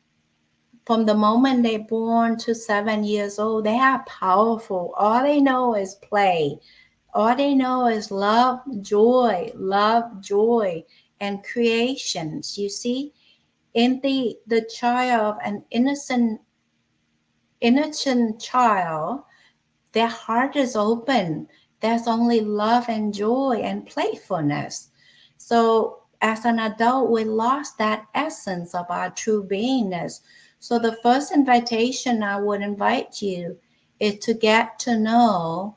the moment they're born to 7 years old. They are powerful. All they know is play. All they know is love, joy, and creations. You see, in the child, an innocent child, their heart is open. There's only love and joy and playfulness. So as an adult, we lost that essence of our true beingness. So the first invitation I would invite you is to get to know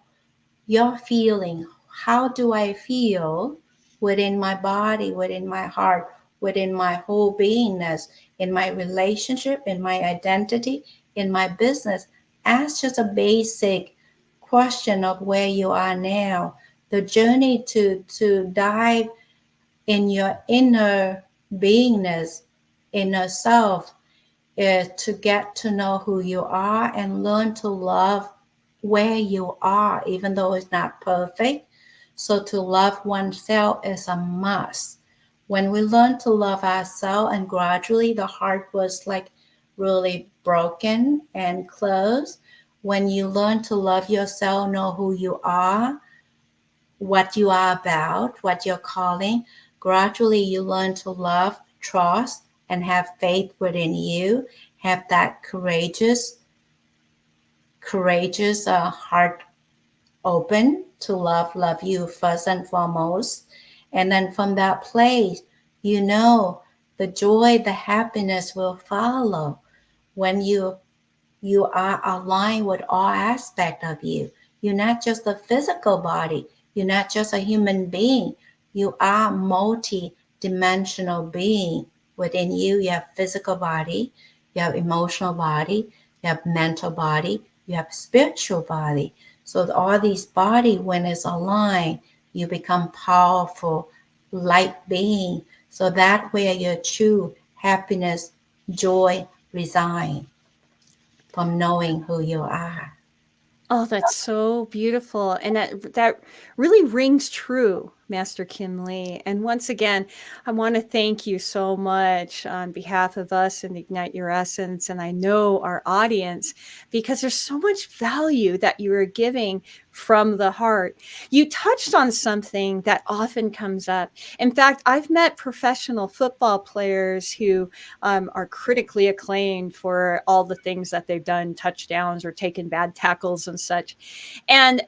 your feeling. How do I feel within my body, within my heart, within my whole beingness, in my relationship, in my identity, in my business? Ask just a basic question of where you are now. The journey to dive in your inner beingness, inner self, is to get to know who you are and learn to love where you are, even though it's not perfect. So to love oneself is a must. When we learn to love ourselves, and gradually the heart was like really broken and closed. When you learn to love yourself, know who you are, what you are about, what you're calling, gradually you learn to love, trust, and have faith within you. Have that courageous heart open to love you first and foremost. And then from that place, you know the joy, the happiness will follow when you are aligned with all aspects of you. You're not just a physical body. You're not just a human being. You are multi-dimensional being. Within you, you have physical body, you have emotional body, you have mental body, you have spiritual body. So all these body, when it's aligned, you become powerful, light being. So that where your true happiness, joy reside from knowing who you are. Oh, that's so beautiful. And that really rings true, Master Kim Lee. And once again, I want to thank you so much on behalf of us and Ignite Your Essence. And I know our audience, because there's so much value that you are giving from the heart. You touched on something that often comes up. In fact, I've met professional football players who are critically acclaimed for all the things that they've done, touchdowns or taken bad tackles and such. And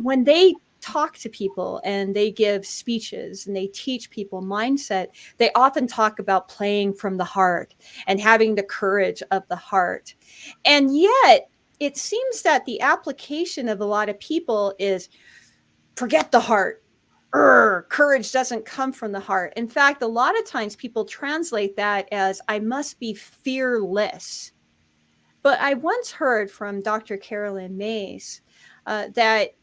when they talk to people and they give speeches and they teach people mindset, they often talk about playing from the heart and having the courage of the heart. And yet, it seems that the application of a lot of people is forget the heart. Courage doesn't come from the heart. In fact, a lot of times people translate that as I must be fearless. But I once heard from Dr. Carolyn Mays that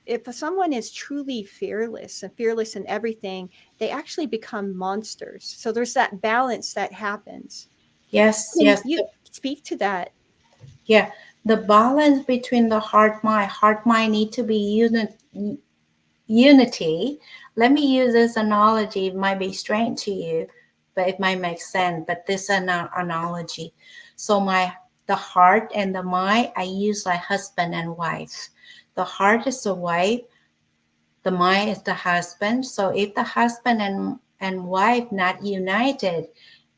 if someone is truly fearless and fearless in everything, they actually become monsters. So there's that balance that happens. Yes, Can yes, you speak to that? yeah. The balance between the heart mind need to be unity. Let me use this analogy. It might be strange to you, but it might make sense. But this is an analogy. So the heart and the mind, I use like husband and wife. The heart is the wife, the mind is the husband. So if the husband and wife not united,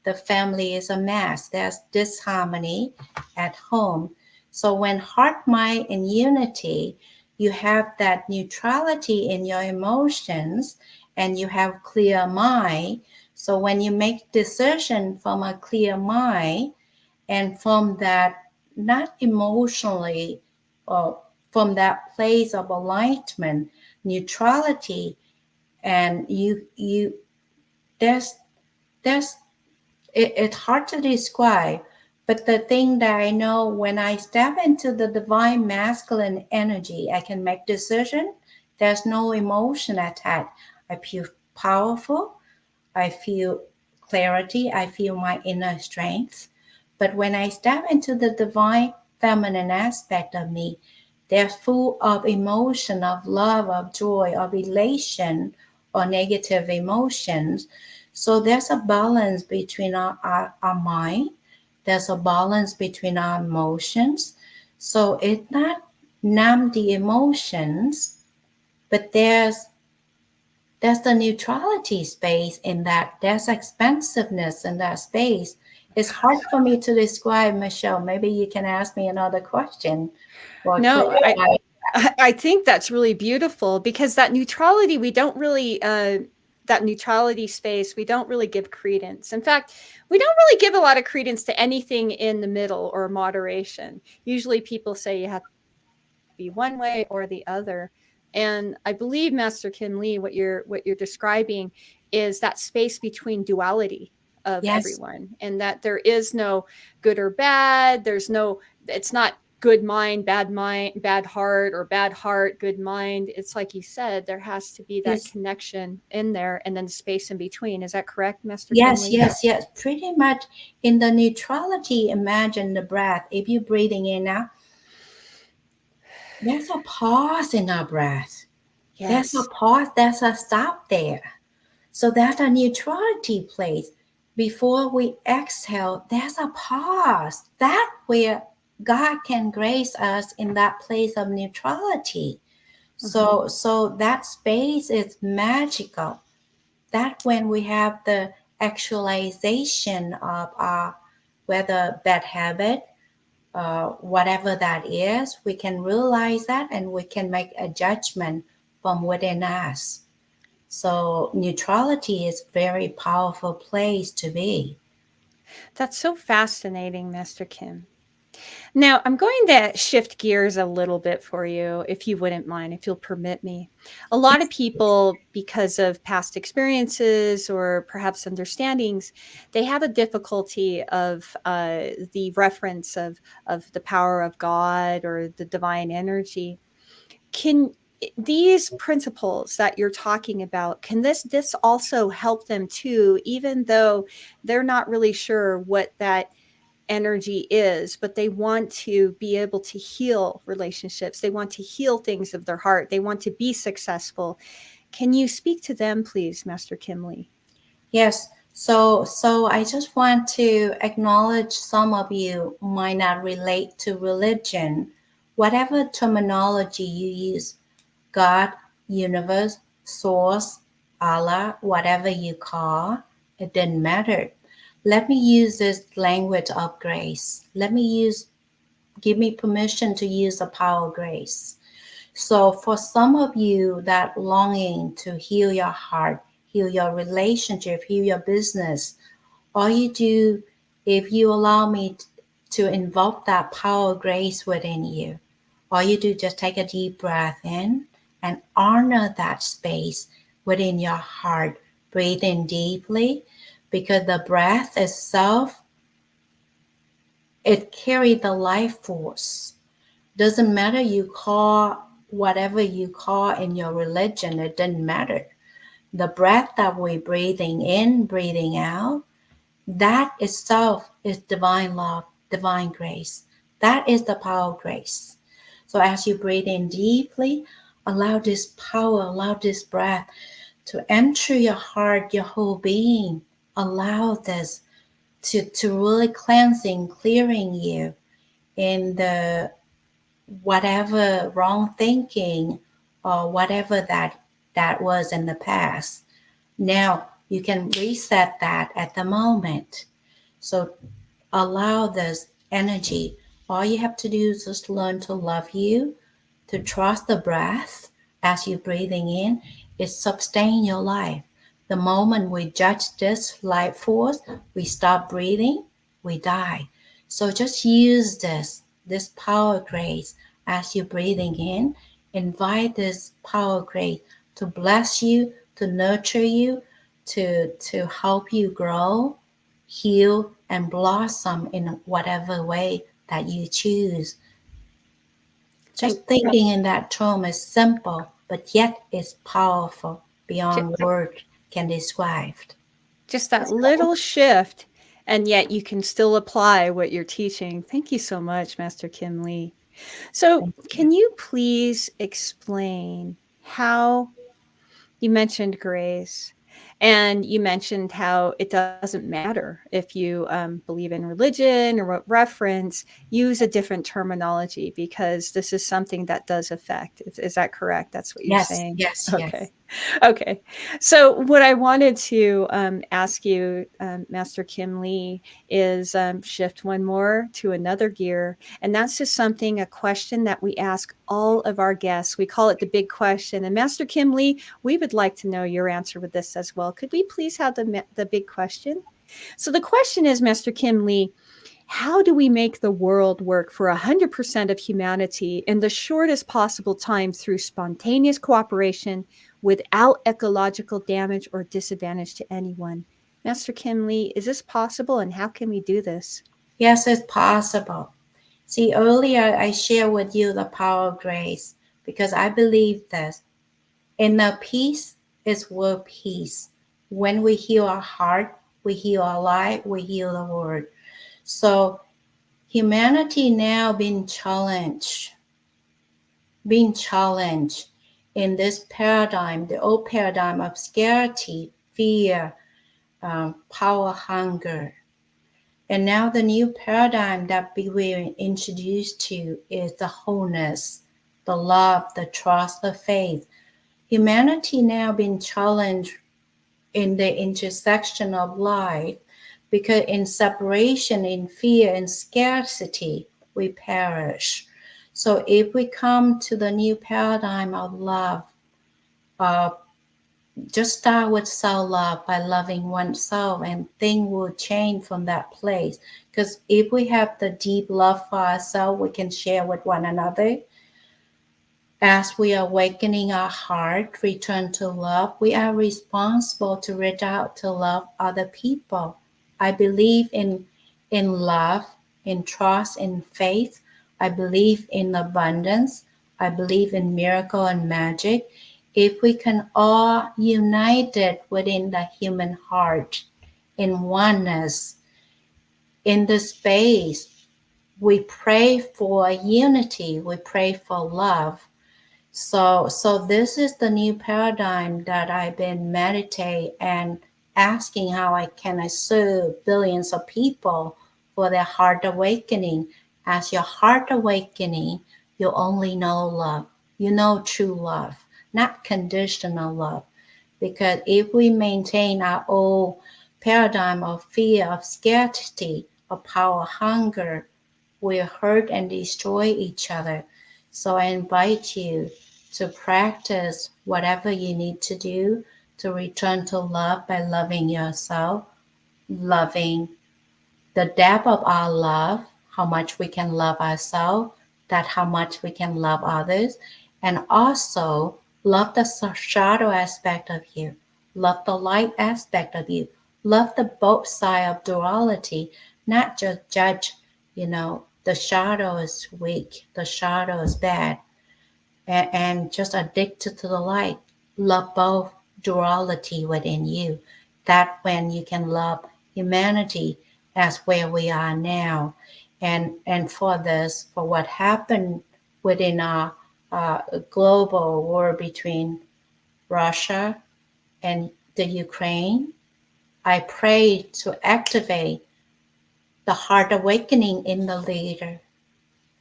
the family is a mess. There's disharmony at home. So when heart, mind, and unity, you have that neutrality in your emotions and you have clear mind. So when you make decision from a clear mind and from that not emotionally or from that place of alignment, neutrality, and you there's it's hard to describe, but the thing that I know, when I step into the divine masculine energy, I can make decision. There's no emotion attached. I feel powerful. I feel clarity. I feel my inner strength. But when I step into the divine feminine aspect of me, they're full of emotion, of love, of joy, of elation, or negative emotions. So there's a balance between our mind, there's a balance between our emotions. So it's not numb the emotions, but there's the neutrality space in that. There's expansiveness in that space. It's hard for me to describe, Michelle. Maybe you can ask me another question or No, clarify. I think that's really beautiful because that neutrality, we don't really, that neutrality space, we don't really give credence. In fact, we don't really give a lot of credence to anything in the middle or moderation. Usually people say you have to be one way or the other. And I believe, Master Kim Lee, what you're describing is that space between duality of Yes, everyone, and that there is no good or bad. It's not good mind, bad heart, or bad heart, good mind. It's like you said, there has to be that yes, connection in there and then the space in between. Is that correct, Master Kim yes, Lee? yes, yes. Pretty much in the neutrality, imagine the breath. If you're breathing in now, there's a pause in our breath. There's a Yes. pause, there's a stop there. So that's a neutrality place. before we exhale, there's a pause. That where God can grace us in that place of neutrality. So that space is magical. That when we have the actualization of our whether bad habit, whatever that is, we can realize that and we can make a judgment from within us. So neutrality is a very powerful place to be. That's so fascinating, Master Kim. Now, I'm going to shift gears a little bit for you, if you wouldn't mind, if you'll permit me. A lot of people, because of past experiences or perhaps understandings, they have a difficulty of the reference of the power of God or the divine energy. Can these principles that you're talking about, can this also help them too, even though they're not really sure what that energy is, but they want to be able to heal relationships. They want to heal things of their heart. They want to be successful. Can you speak to them, please, Master Kim Lee? Yes. So I just want to acknowledge some of you might not relate to religion. Whatever terminology you use, God, universe, source, Allah, whatever you call, it didn't matter. Let me use this language of grace. Give me permission to use the power of grace. So for some of you that longing to heal your heart, heal your relationship, heal your business, all you do, if you allow me to invoke that power of grace within you, all you do just take a deep breath in and honor that space within your heart. Breathe in deeply because the breath itself, it carries the life force. Doesn't matter you call whatever you call in your religion, it doesn't matter. The breath that we're breathing in, breathing out, that itself is divine love, divine grace. That is the power of grace. So as you breathe in deeply, allow this power, allow this breath to enter your heart, your whole being. Allow this to really cleansing, clearing you in the whatever wrong thinking or whatever that was in the past. Now you can reset that at the moment. So allow this energy. All you have to do is just learn to love you, to trust the breath as you're breathing in. It sustain your life. The moment we judge this life force, we stop breathing, we die. So just use this power grace as you're breathing in. Invite this power grace to bless you, to nurture you, to help you grow, heal, and blossom in whatever way that you choose. Just thinking in that term is simple, but yet it's powerful beyond words can describe. Just that little shift, and yet you can still apply what you're teaching. Thank you so much, Master Kim Lee. So, can you please explain how you mentioned grace, and you mentioned how it doesn't matter if you believe in religion or what reference, use a different terminology because this is something that does affect. Is that correct? That's what you're Yes, saying? yes, Okay. yes. Okay. So, what I wanted to ask you, Master Kim Lee, is shift one more to another gear. And that's just something, a question that we ask all of our guests. We call it the big question. And Master Kim Lee, we would like to know your answer with this as well. Could we please have the big question? So, the question is, Master Kim Lee, how do we make the world work for 100% of humanity in the shortest possible time through spontaneous cooperation without ecological damage or disadvantage to anyone? Master Kim Lee, is this possible and how can we do this? Yes, it's possible. See, earlier I shared with you the power of grace because I believe that inner peace is world peace. When we heal our heart, we heal our life, we heal the world. So humanity now being challenged in this paradigm, the old paradigm of scarcity, fear, power hunger. And now the new paradigm that we were introduced to is the wholeness, the love, the trust, the faith. Humanity now being challenged in the intersection of life, because in separation, in fear, in scarcity, we perish. So if we come to the new paradigm of love, uh, just start with self-love by loving oneself, and things will change from that place. Because if we have the deep love for ourselves, we can share with one another. As we are awakening our heart, return to love, we are responsible to reach out to love other people. I believe in love, in trust, in faith. I believe in abundance. I believe in miracle and magic. If we can all unite it within the human heart, in oneness, in the space, we pray for unity, we pray for love. So this is the new paradigm that I've been meditating and asking how I can serve billions of people for their heart awakening. As your heart awakening, you only know love. You know true love, not conditional love. Because if we maintain our old paradigm of fear, of scarcity, of power hunger, we'll hurt and destroy each other. So I invite you to practice whatever you need to do to return to love by loving yourself, loving the depth of our love, how much we can love ourselves, that how much we can love others, and also love the shadow aspect of you, love the light aspect of you, love the both side of duality, not just judge, the shadow is weak, the shadow is bad, and just addicted to the light. Love both duality within you. That when you can love humanity as where we are now. And for this, for what happened within our global war between Russia and the Ukraine, I pray to activate the heart awakening in the leader,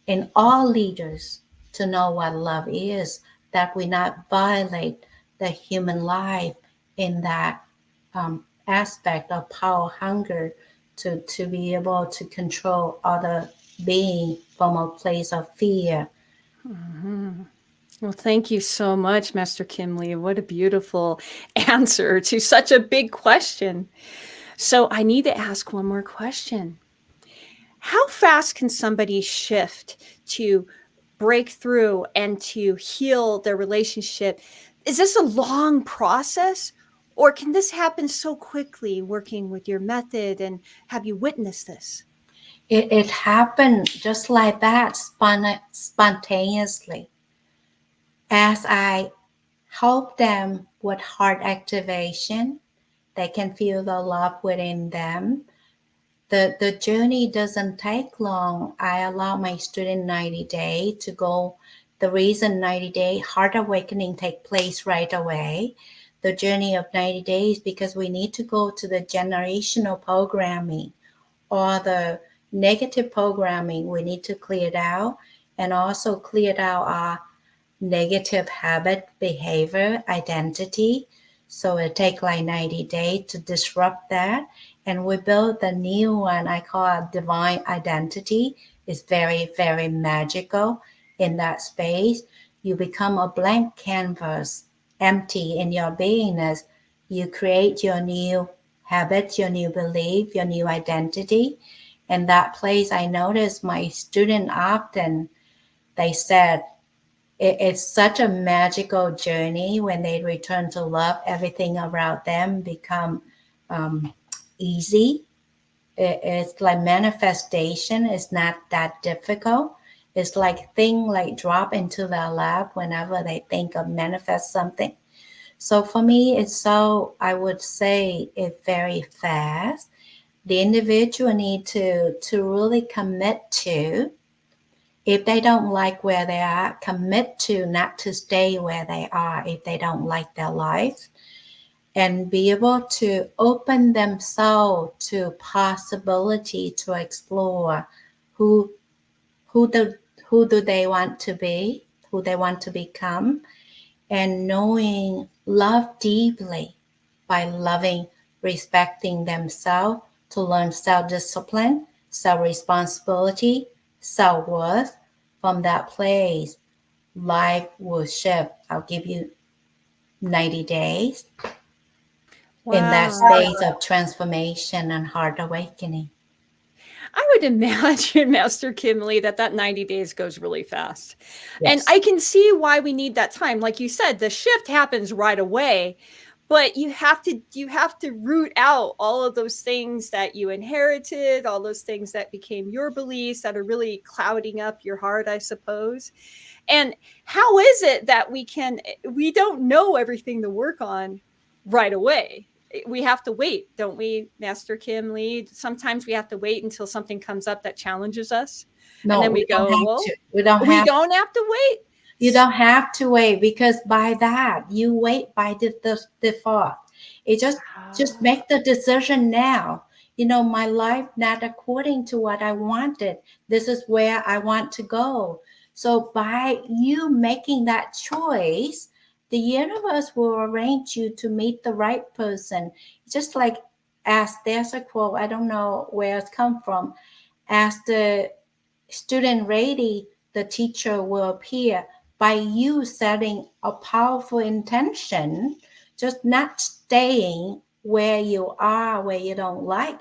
in all leaders, to know what love is, that we not violate the human life in that aspect of power hunger, to be able to control other being from a place of fear. Mhm. Well, thank you so much, Master Kim Lee. What a beautiful answer to such a big question. So I need to ask one more question. How fast can somebody shift to break through and to heal their relationship? Is this a long process, or can this happen so quickly working with your method? And have you witnessed this? It happened just like that, spontaneously. As I help them with heart activation, they can feel the love within them. The journey doesn't take long. I allow my student 90 days to go. The reason 90 day heart awakening take place right away, the journey of 90 days, because we need to go to the generational programming or the negative programming. We need to clear it out, and also clear out our negative habit, behavior, identity. So it takes like 90 days to disrupt that. And we build the new one I call a divine identity. It's very, very magical in that space. You become a blank canvas, empty in your beingness. You create your new habits, your new belief, your new identity. And that place, I notice my student often, they said, it's such a magical journey. When they return to love, everything around them become easy. It's like manifestation is not that difficult. It's like thing like drop into their lap whenever they think of manifest something. So for me, it's so, I would say it's very fast. The individual need to really commit to. If they don't like where they are, commit to not to stay where they are if they don't like their life. and be able to open themselves to possibility to explore who who do who do they want to be, who they want to become, and knowing love deeply by loving, respecting themselves, to learn self-discipline, self-responsibility, self-worth. From that place, life will shift. I'll give you 90 days in that Wow. space of transformation and heart awakening. I would imagine, Master Kim Lee, that that 90 days goes really fast. And Yes. I can see why we need that time. Like you said, the shift happens right away, but you have to root out all of those things that you inherited, all those things that became your beliefs that are really clouding up your heart, I suppose. And how is it that we don't know everything to work on right away? We have to wait, don't we, Master Kim Lee? Sometimes we have to wait until something comes up that challenges us. And No, then we we don't go, have well, to. We don't we have don't have to wait. You don't have to wait, because by that you wait by the default. It just Ah, make the decision now. My life not according to what I wanted. This is where I want to go. So by you making that choice, the universe will arrange you to meet the right person. Just like, as there's a quote, I don't know where it's come from, as the student ready, the teacher will appear. By you setting a powerful intention, just not staying where you are, where you don't like,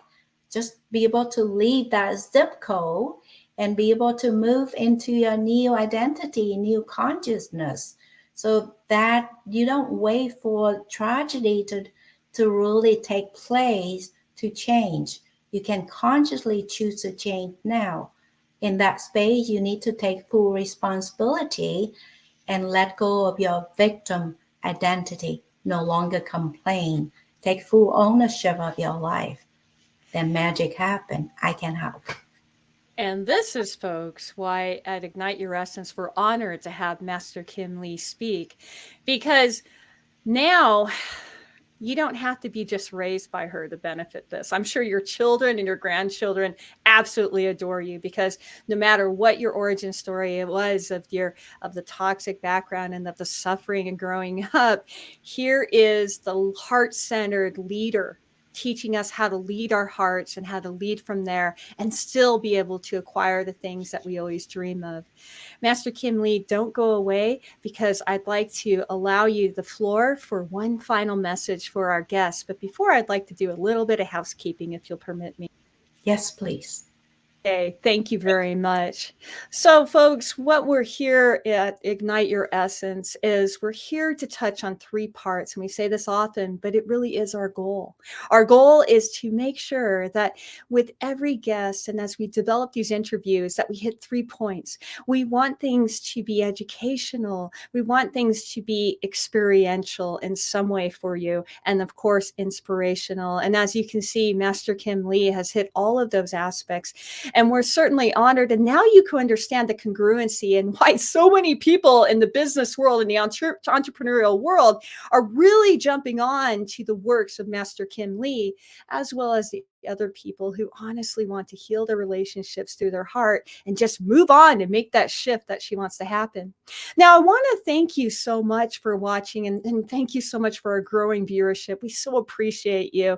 just be able to leave that zip code and be able to move into your new identity, new consciousness, so that you don't wait for tragedy to really take place to change. You can consciously choose to change now. In that space, you need to take full responsibility and let go of your victim identity. No longer complain. Take full ownership of your life. Then magic happen. I can help. and this is, folks, why at Ignite Your Essence, we're honored to have Master Kim Lee speak, because now you don't have to be just raised by her to benefit this. I'm sure your children and your grandchildren absolutely adore you, because no matter what your origin story it was of the toxic background and of the suffering and growing up, here is the heart-centered leader teaching us how to lead our hearts and how to lead from there and still be able to acquire the things that we always dream of. Master Kim Lee, don't go away, because I'd like to allow you the floor for one final message for our guests. But before, I'd like to do a little bit of housekeeping, if you'll permit me. Yes, please. Okay, thank you very much. So, folks, what we're here at Ignite Your Essence is we're here to touch on three parts. And we say this often, but it really is our goal. Our goal is to make sure that with every guest, and as we develop these interviews, that we hit 3 points. We want things to be educational. We want things to be experiential in some way for you. And of course, inspirational. And as you can see, Master Kim Lee has hit all of those aspects. And we're certainly honored. And now you can understand the congruency and why so many people in the business world and the entrepreneurial world are really jumping on to the works of Master Kim Lee, as well as the other people who honestly want to heal their relationships through their heart and just move on and make that shift that she wants to happen. Now, I want to thank you so much for watching, and thank you so much for our growing viewership. We so appreciate you.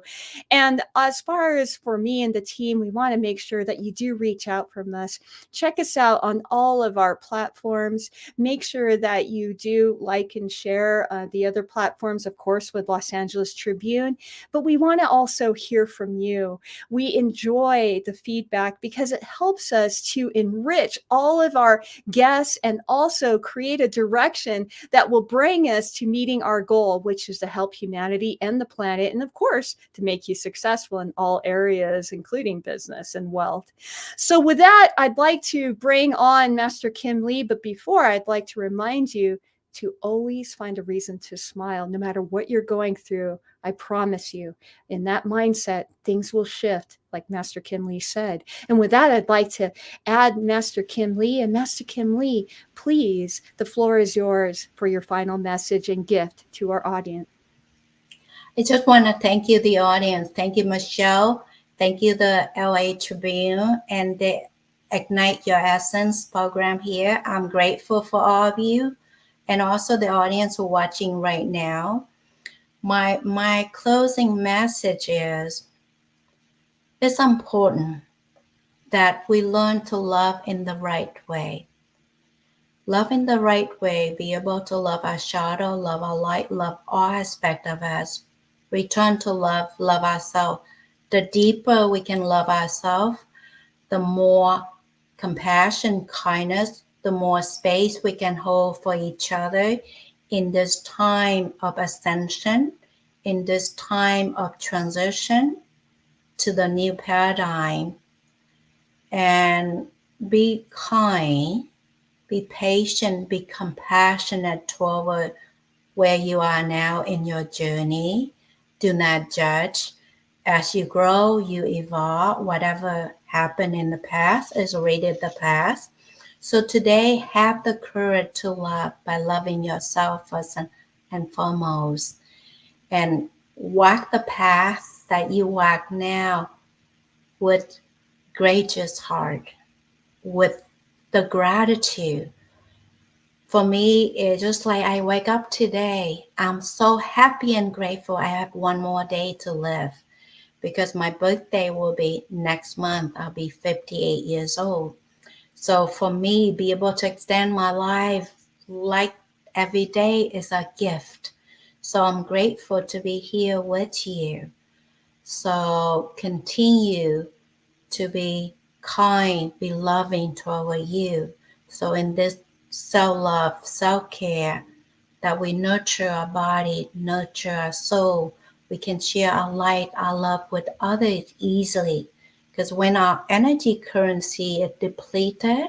And as far as for me and the team, we want to make sure that you do reach out from us. Check us out on all of our platforms. Make sure that you do like and share the other platforms, of course, with Los Angeles Tribune. But we want to also hear from you. We enjoy the feedback because it helps us to enrich all of our guests and also create a direction that will bring us to meeting our goal, which is to help humanity and the planet, and of course, to make you successful in all areas, including business and wealth. So with that, I'd like to bring on Master Kim Lee, but before, I'd like to remind you to always find a reason to smile, no matter what you're going through. I promise you, in that mindset, things will shift, like Master Kim Lee said. And with that, I'd like to add Master Kim Lee. And Master Kim Lee, please, the floor is yours for your final message and gift to our audience. I just want to thank you, the audience. Thank you, Michelle. Thank you, the LA Tribune and the Ignite Your Essence program here. I'm grateful for all of you and also the audience who are watching right now. My closing message is it's important that we learn to love in the right way. Love in the right way, be able to love our shadow, love our light, love all aspect of us. Return to love, love ourselves. The deeper we can love ourselves, the more compassion, kindness, the more space we can hold for each other in this time of ascension, in this time of transition to the new paradigm. And be kind, be patient, be compassionate toward where you are now in your journey. Do not judge. As you grow, you evolve. Whatever happened in the past is already the past. So today, have the courage to love by loving yourself first and foremost. And walk the path that you walk now with gracious heart, with the gratitude. For me, it's just like I wake up today. I'm so happy and grateful I have one more day to live because my birthday will be next month. I'll be 58 years old. So for me, be able to extend my life like every day is a gift. So I'm grateful to be here with you. So continue to be kind, be loving toward you. So in this self-love, self-care, that we nurture our body, nurture our soul, we can share our light, our love with others easily. Because when our energy currency is depleted,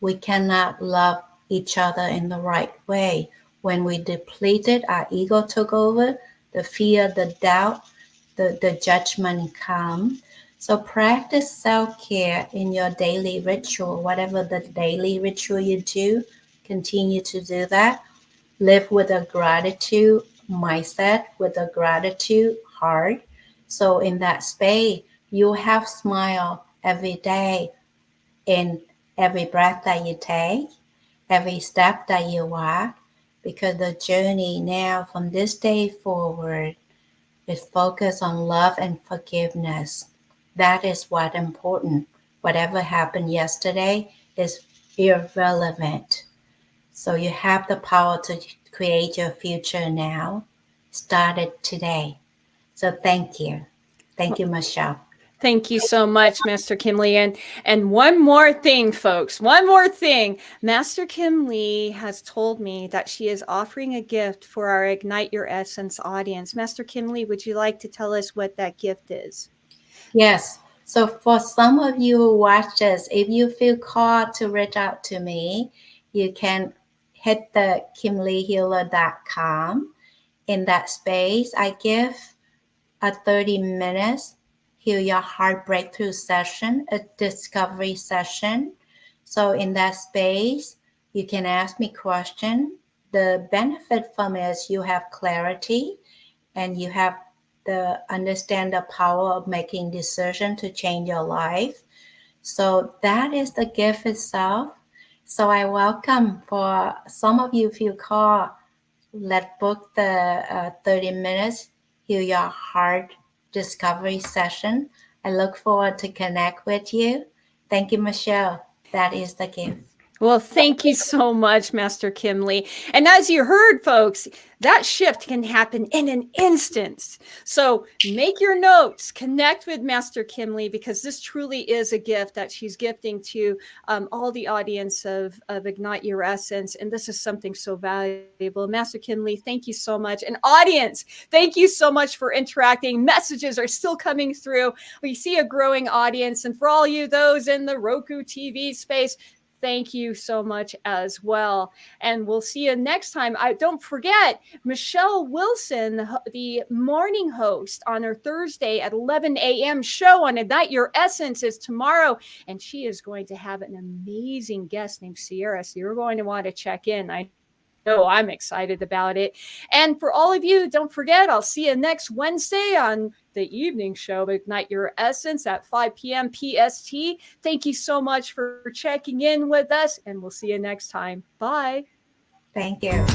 we cannot love each other in the right way. When we depleted, our ego took over, the fear, the doubt, the judgment come. So practice self-care in your daily ritual, whatever the daily ritual you do, continue to do that. Live with a gratitude mindset, with a gratitude heart. So in that space, you have smile every day in every breath that you take, every step that you walk, because the journey now from this day forward is focused on love and forgiveness. That is what important. Whatever happened yesterday is irrelevant. So you have the power to create your future now. Start it today. So thank you. Thank you, Michelle. Thank you so much, Master Kim Lee. And one more thing, folks, one more thing. Master Kim Lee has told me that she is offering a gift for our Ignite Your Essence audience. Master Kim Lee, would you like to tell us what that gift is? Yes. So for some of you who watch this, if you feel called to reach out to me, you can hit the kimleehealer.com. In that space, I give a 30 minutes Heal Your Heart Breakthrough session, a discovery session. So in that space, you can ask me questions. The benefit from it is you have clarity and you have the understand the power of making decision to change your life. So that is the gift itself. So I welcome for some of you, if you call, let's book the 30 minutes Heal Your Heart discovery session. I look forward to connect with you. Thank you, Michelle. That is the gift. Well, thank you so much, Master Kim Lee. And as you heard, folks, that shift can happen in an instant. So make your notes, connect with Master Kim Lee, because this truly is a gift that she's gifting to all the audience of Ignite Your Essence. And this is something so valuable. Master Kim Lee, thank you so much. And audience, thank you so much for interacting. Messages are still coming through. We see a growing audience. And for all you, those in the Roku TV space, thank you so much as well. And we'll see you next time. Don't forget, Michelle Wilson, the morning host on her Thursday at 11 a.m. show on Ignite Your Essence is tomorrow. And she is going to have an amazing guest named Sierra. So you're going to want to check in. I know I'm excited about it. And for all of you, don't forget, I'll see you next Wednesday on the evening show, Ignite Your Essence at 5 p.m. PST. Thank you so much for checking in with us, and we'll see you next time. Bye. Thank you.